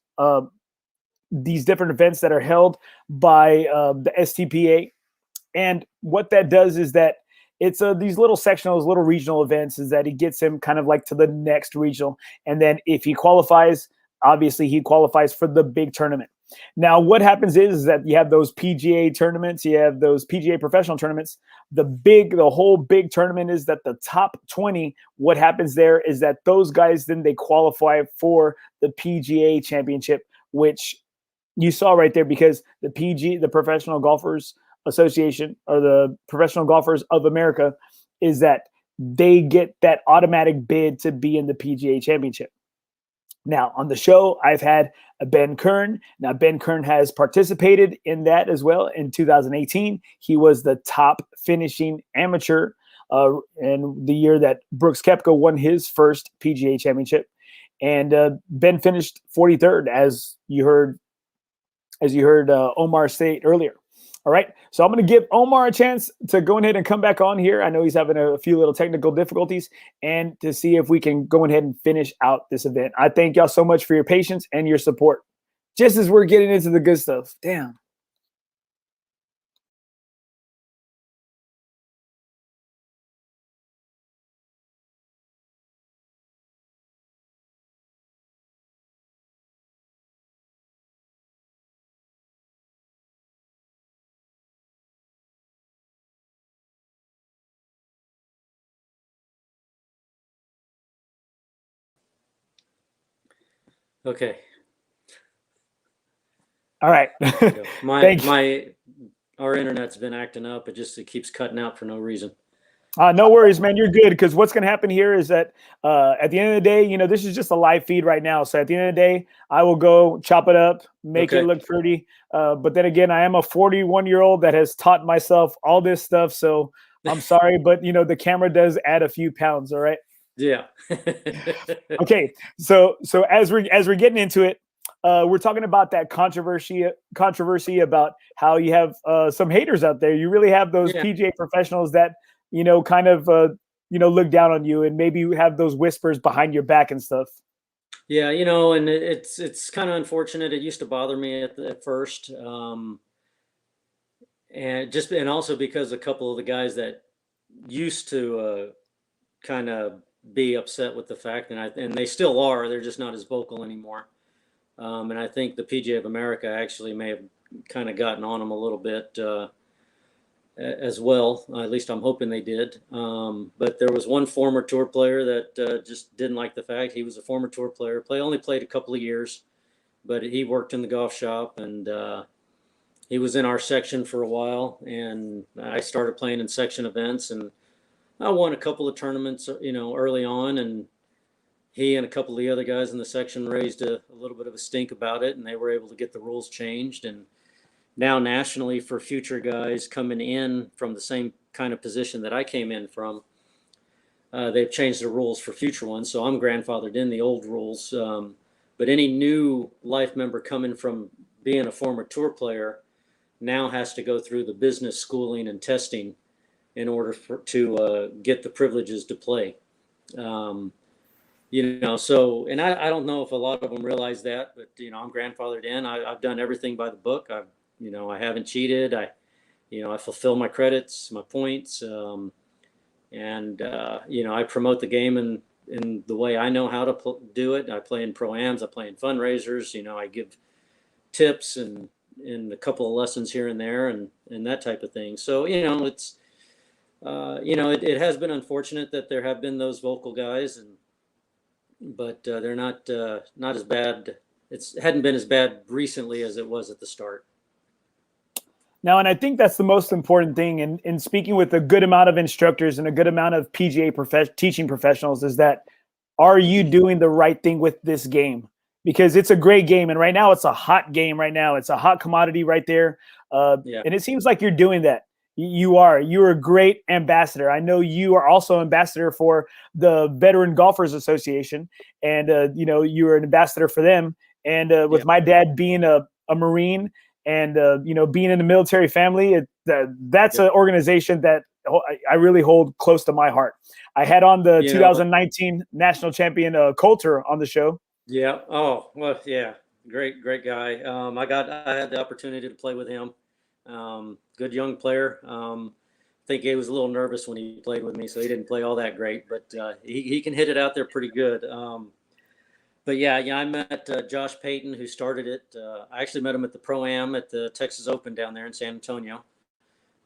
these different events that are held by the STPA. And what that does is that it's these little sectionals, little regional events, is that it gets him kind of like to the next regional. And then if he qualifies, obviously he qualifies for the big tournament. Now, what happens is that you have those PGA tournaments, you have those PGA professional tournaments. The whole big tournament is that the top 20, what happens there is that those guys, then they qualify for the PGA Championship, which you saw right there, because the Professional Golfers Association, or the Professional Golfers of America, is that they get that automatic bid to be in the PGA Championship. Now, on the show, I've had Ben Kern. Now, Ben Kern has participated in that as well. In 2018, he was the top finishing amateur in the year that Brooks Koepka won his first PGA Championship. And Ben finished 43rd, as you heard Omar say earlier. All right, so I'm going to give Omar a chance to go ahead and come back on here. I know he's having a few little technical difficulties, and to see if we can go ahead and finish out this event. I thank y'all so much for your patience and your support. Just as we're getting into the good stuff. Damn. Okay. All right. Our internet's been acting up. It keeps cutting out for no reason. No worries, man. You're good, because what's going to happen here is that at the end of the day, this is just a live feed right now. So at the end of the day, I will go chop it up, make it look pretty. But then again, I am a 41-year-old that has taught myself all this stuff. So I'm sorry, but the camera does add a few pounds. All right. Yeah. Okay. So as we're getting into it, we're talking about that controversy about how you have some haters out there. You really have those PGA professionals that kind of look down on you, and maybe you have those whispers behind your back and stuff. Yeah, and it's kind of unfortunate. It used to bother me at first, and also because a couple of the guys that used to kind of be upset with the fact, and they still are. They're just not as vocal anymore. And I think the PGA of America actually may have kind of gotten on them a little bit as well. At least I'm hoping they did. But there was one former tour player that just didn't like the fact. He was a former tour player. Only played a couple of years, but he worked in the golf shop, and he was in our section for a while. And I started playing in section events, and I won a couple of tournaments, early on, and he and a couple of the other guys in the section raised a little bit of a stink about it, and they were able to get the rules changed. And now nationally for future guys coming in from the same kind of position that I came in from. They've changed the rules for future ones, so I'm grandfathered in the old rules. But any new life member coming from being a former tour player now has to go through the business schooling and testing in order to get the privileges to play. So, and I don't know if a lot of them realize that, but, I'm grandfathered in. I've done everything by the book. I haven't cheated. I fulfill my credits, my points. I promote the game in the way I know how to do it. I play in pro-ams, I play in fundraisers, I give tips and a couple of lessons here and there and that type of thing. So, it's, it has been unfortunate that there have been those vocal guys, but they're not as bad. It hadn't been as bad recently as it was at the start. Now, and I think that's the most important thing in speaking with a good amount of instructors and a good amount of PGA teaching professionals is that, are you doing the right thing with this game? Because it's a great game. And right now it's a hot game right now. It's a hot commodity right there. And it seems like you're doing that. You're a great ambassador. I know you are also ambassador for the Veteran Golfers Association. And, you're an ambassador for them. And with my dad being a Marine, and, being in the military family, that's an organization that I really hold close to my heart. I had on the 2019 national champion Coulter on the show. Yeah. Oh, well, yeah. Great guy. I had the opportunity to play with him. Good young player. I think he was a little nervous when he played with me, so he didn't play all that great, but he can hit it out there pretty good. But I met Josh Payton, who started it. I actually met him at the Pro-Am at the Texas Open down there in San Antonio.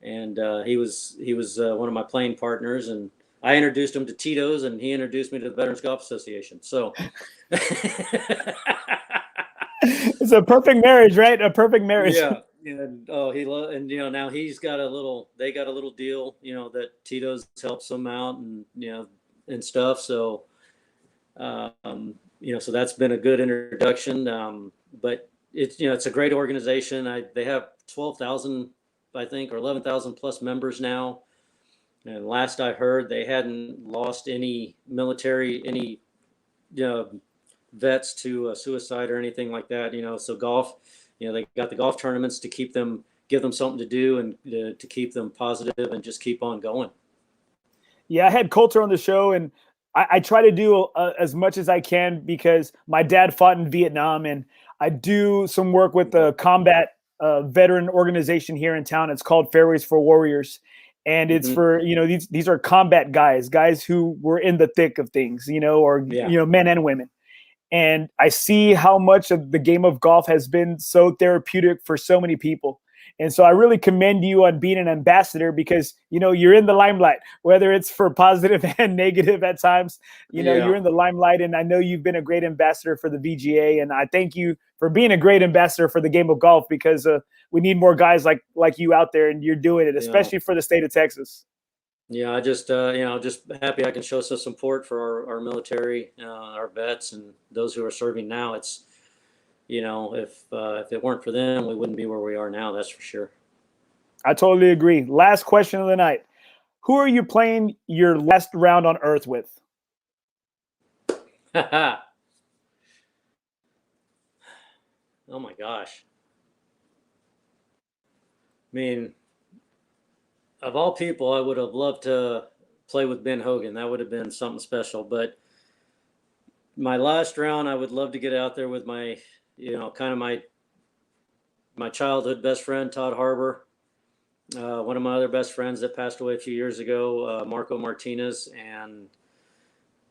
And he was one of my playing partners. And I introduced him to Tito's, and he introduced me to the Veterans Golf Association. So it's a perfect marriage, right? A perfect marriage. Yeah. And now they got a little deal, that Tito's helps them out and, and stuff. So, so that's been a good introduction. But it's a great organization. They have 12,000, I think, or 11,000 plus members now. And last I heard, they hadn't lost any vets to suicide or anything like that. So golf, they got the golf tournaments to give them something to do and to keep them positive and just keep on going. Yeah, I had Coulter on the show, and I try to do as much as I can because my dad fought in Vietnam, and I do some work with the combat veteran organization here in town. It's called Fairways for Warriors. And it's for, these are combat guys who were in the thick of things, men and women. And I see how much of the game of golf has been so therapeutic for so many people. And so I really commend you on being an ambassador because, you're in the limelight, whether it's for positive and negative at times, you're in the limelight. And I know you've been a great ambassador for the VGA. And I thank you for being a great ambassador for the game of golf because we need more guys like you out there, and you're doing it, especially for the state of Texas. Yeah, I just, just happy I can show some support for our military, our vets, and those who are serving now. It's, if it weren't for them, we wouldn't be where we are now. That's for sure. I totally agree. Last question of the night. Who are you playing your last round on Earth with? Oh my gosh. I mean, of all people, I would have loved to play with Ben Hogan. That would have been something special. But my last round, I would love to get out there with my, kind of my childhood best friend, Todd Harbor. One of my other best friends that passed away a few years ago, Marco Martinez. And,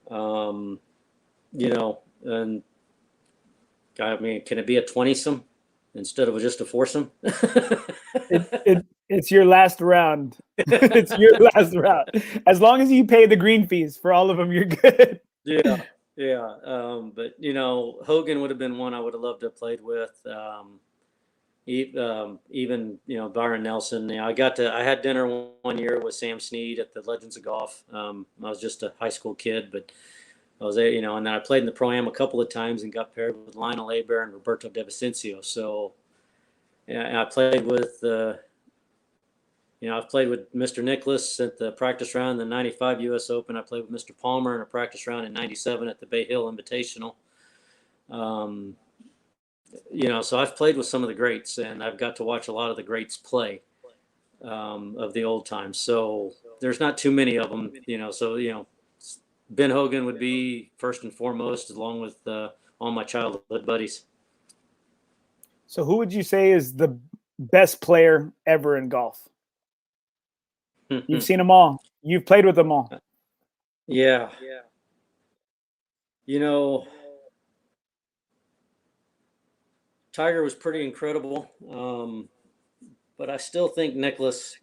and I mean, can it be a 20-some instead of just a foursome? It's your last round. It's your last round. As long as you pay the green fees for all of them, you're good. Yeah. But Hogan would have been one I would have loved to have played with. Even Byron Nelson. I had dinner one year with Sam Snead at the Legends of Golf. I was just a high school kid, but I was there, and then I played in the Pro-Am a couple of times and got paired with Lionel Hebert and Roberto De Vicencio. So I played with, I've played with Mr. Nicklaus at the practice round in the 95 U.S. Open. I played with Mr. Palmer in a practice round in 97 at the Bay Hill Invitational. So I've played with some of the greats, and I've got to watch a lot of the greats play of the old times. So there's not too many of them, Ben Hogan would be first and foremost, along with all my childhood buddies. So who would you say is the best player ever in golf? You've seen them all. You've played with them all. Yeah. Tiger was pretty incredible, but I still think Nicklaus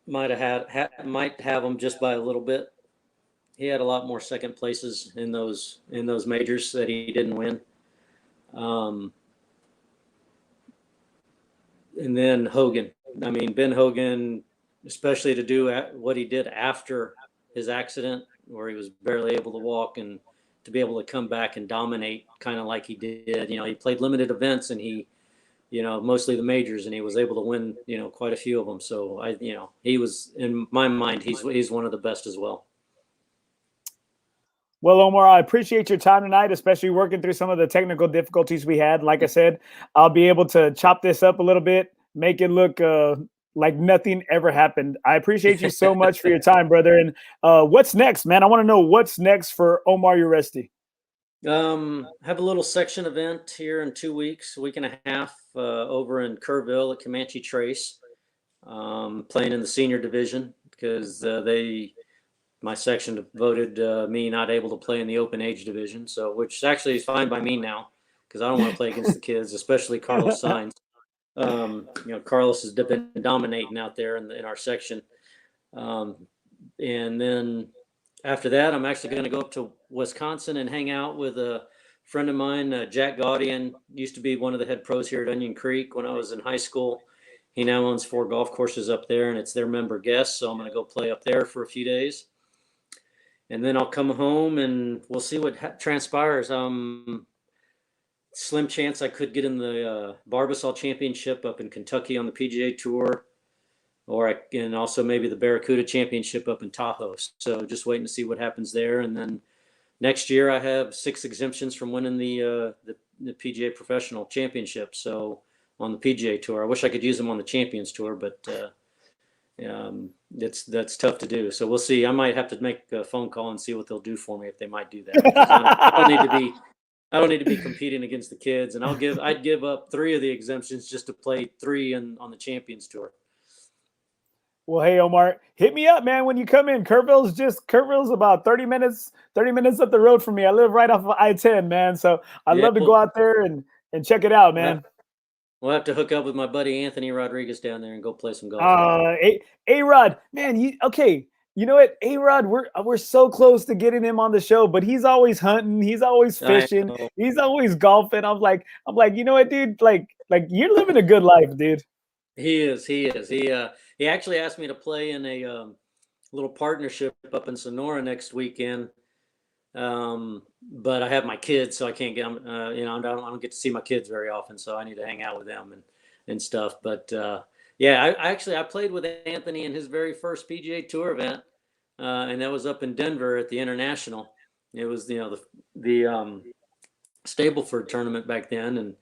might have him just by a little bit. He had a lot more second places in those majors that he didn't win. And then Hogan. I mean, Ben Hogan, especially to do what he did after his accident, where he was barely able to walk, and to be able to come back and dominate kind of like he did. He played limited events, and he, mostly the majors, and he was able to win, quite a few of them. So he was, in my mind, he's one of the best as well. Well, Omar, I appreciate your time tonight, especially working through some of the technical difficulties we had. Like I said, I'll be able to chop this up a little bit, make it look like nothing ever happened. I appreciate you so much for your time, brother. And what's next, man? I want to know what's next for Omar Uresti. Have a little section event here in 2 weeks, a week and a half, over in Kerrville at Comanche Trace, playing in the senior division because my section voted me not able to play in the open age division. So, which actually is fine by me now, because I don't want to play against the kids, especially Carlos Sainz. Carlos has been dominating out there in our section. And then after that, I'm actually going to go up to Wisconsin and hang out with a friend of mine, Jack Gaudian, used to be one of the head pros here at Onion Creek when I was in high school. He now owns 4 golf courses up there, and it's their member guests. So I'm going to go play up there for a few days. And then I'll come home and we'll see what transpires. Slim chance I could get in the Barbasol Championship up in Kentucky on the PGA Tour, and also maybe the Barracuda Championship up in Tahoe. So just waiting to see what happens there. And then next year I have 6 exemptions from winning the PGA Professional Championship. So on the PGA Tour, I wish I could use them on the Champions Tour, but that's tough to do. So we'll see. I might have to make a phone call and see what they'll do for me, if they might do that. I don't need to be competing against the kids, and I'd give up 3 of the exemptions just to play 3 on the Champions Tour. Well, hey, Omar, hit me up, man, when you come in. Kerrville's about 30 minutes up the road from me. I live right off of I-10, man. So I'd love to go out there and check it out, man. We'll have to hook up with my buddy Anthony Rodriguez down there and go play some golf. A-Rod, man, okay. You know what, A-Rod, we're so close to getting him on the show, but he's always hunting, he's always fishing, he's always golfing. I'm like, you know what, dude? Like you're living a good life, dude. He is. He actually asked me to play in a little partnership up in Sonora next weekend. But I have my kids, so I can't get them. I don't get to see my kids very often, so I need to hang out with them and stuff. But I played with Anthony in his very first PGA Tour event, and that was up in Denver at the International. It was the Stableford tournament back then, and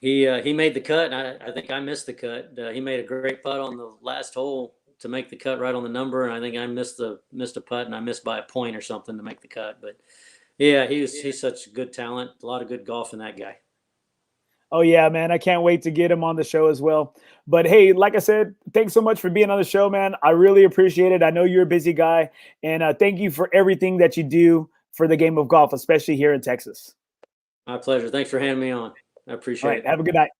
he made the cut. And I think I missed the cut. He made a great putt on the last hole to make the cut right on the number, and I think I missed a putt, and I missed by a point or something to make the cut. But yeah, he's such a good talent. A lot of good golf in that guy. Oh, yeah, man. I can't wait to get him on the show as well. But, hey, like I said, thanks so much for being on the show, man. I really appreciate it. I know you're a busy guy, and thank you for everything that you do for the game of golf, especially here in Texas. My pleasure. Thanks for having me on. I appreciate it. Have a good night.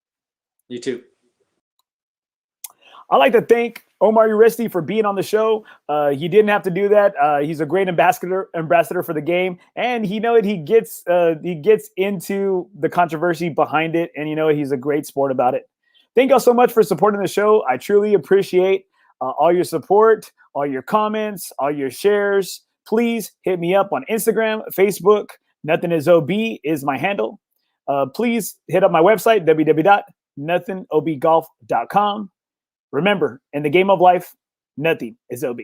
You too. I'd like to thank Omar Uresti for being on the show. He didn't have to do that. He's a great ambassador for the game, and he gets into the controversy behind it, and he's a great sport about it. Thank y'all so much for supporting the show. I truly appreciate all your support, all your comments, all your shares. Please hit me up on Instagram, Facebook. NothingisOB is my handle. Please hit up my website, www nothingobgolf.com. Remember, in the game of life, nothing is OB.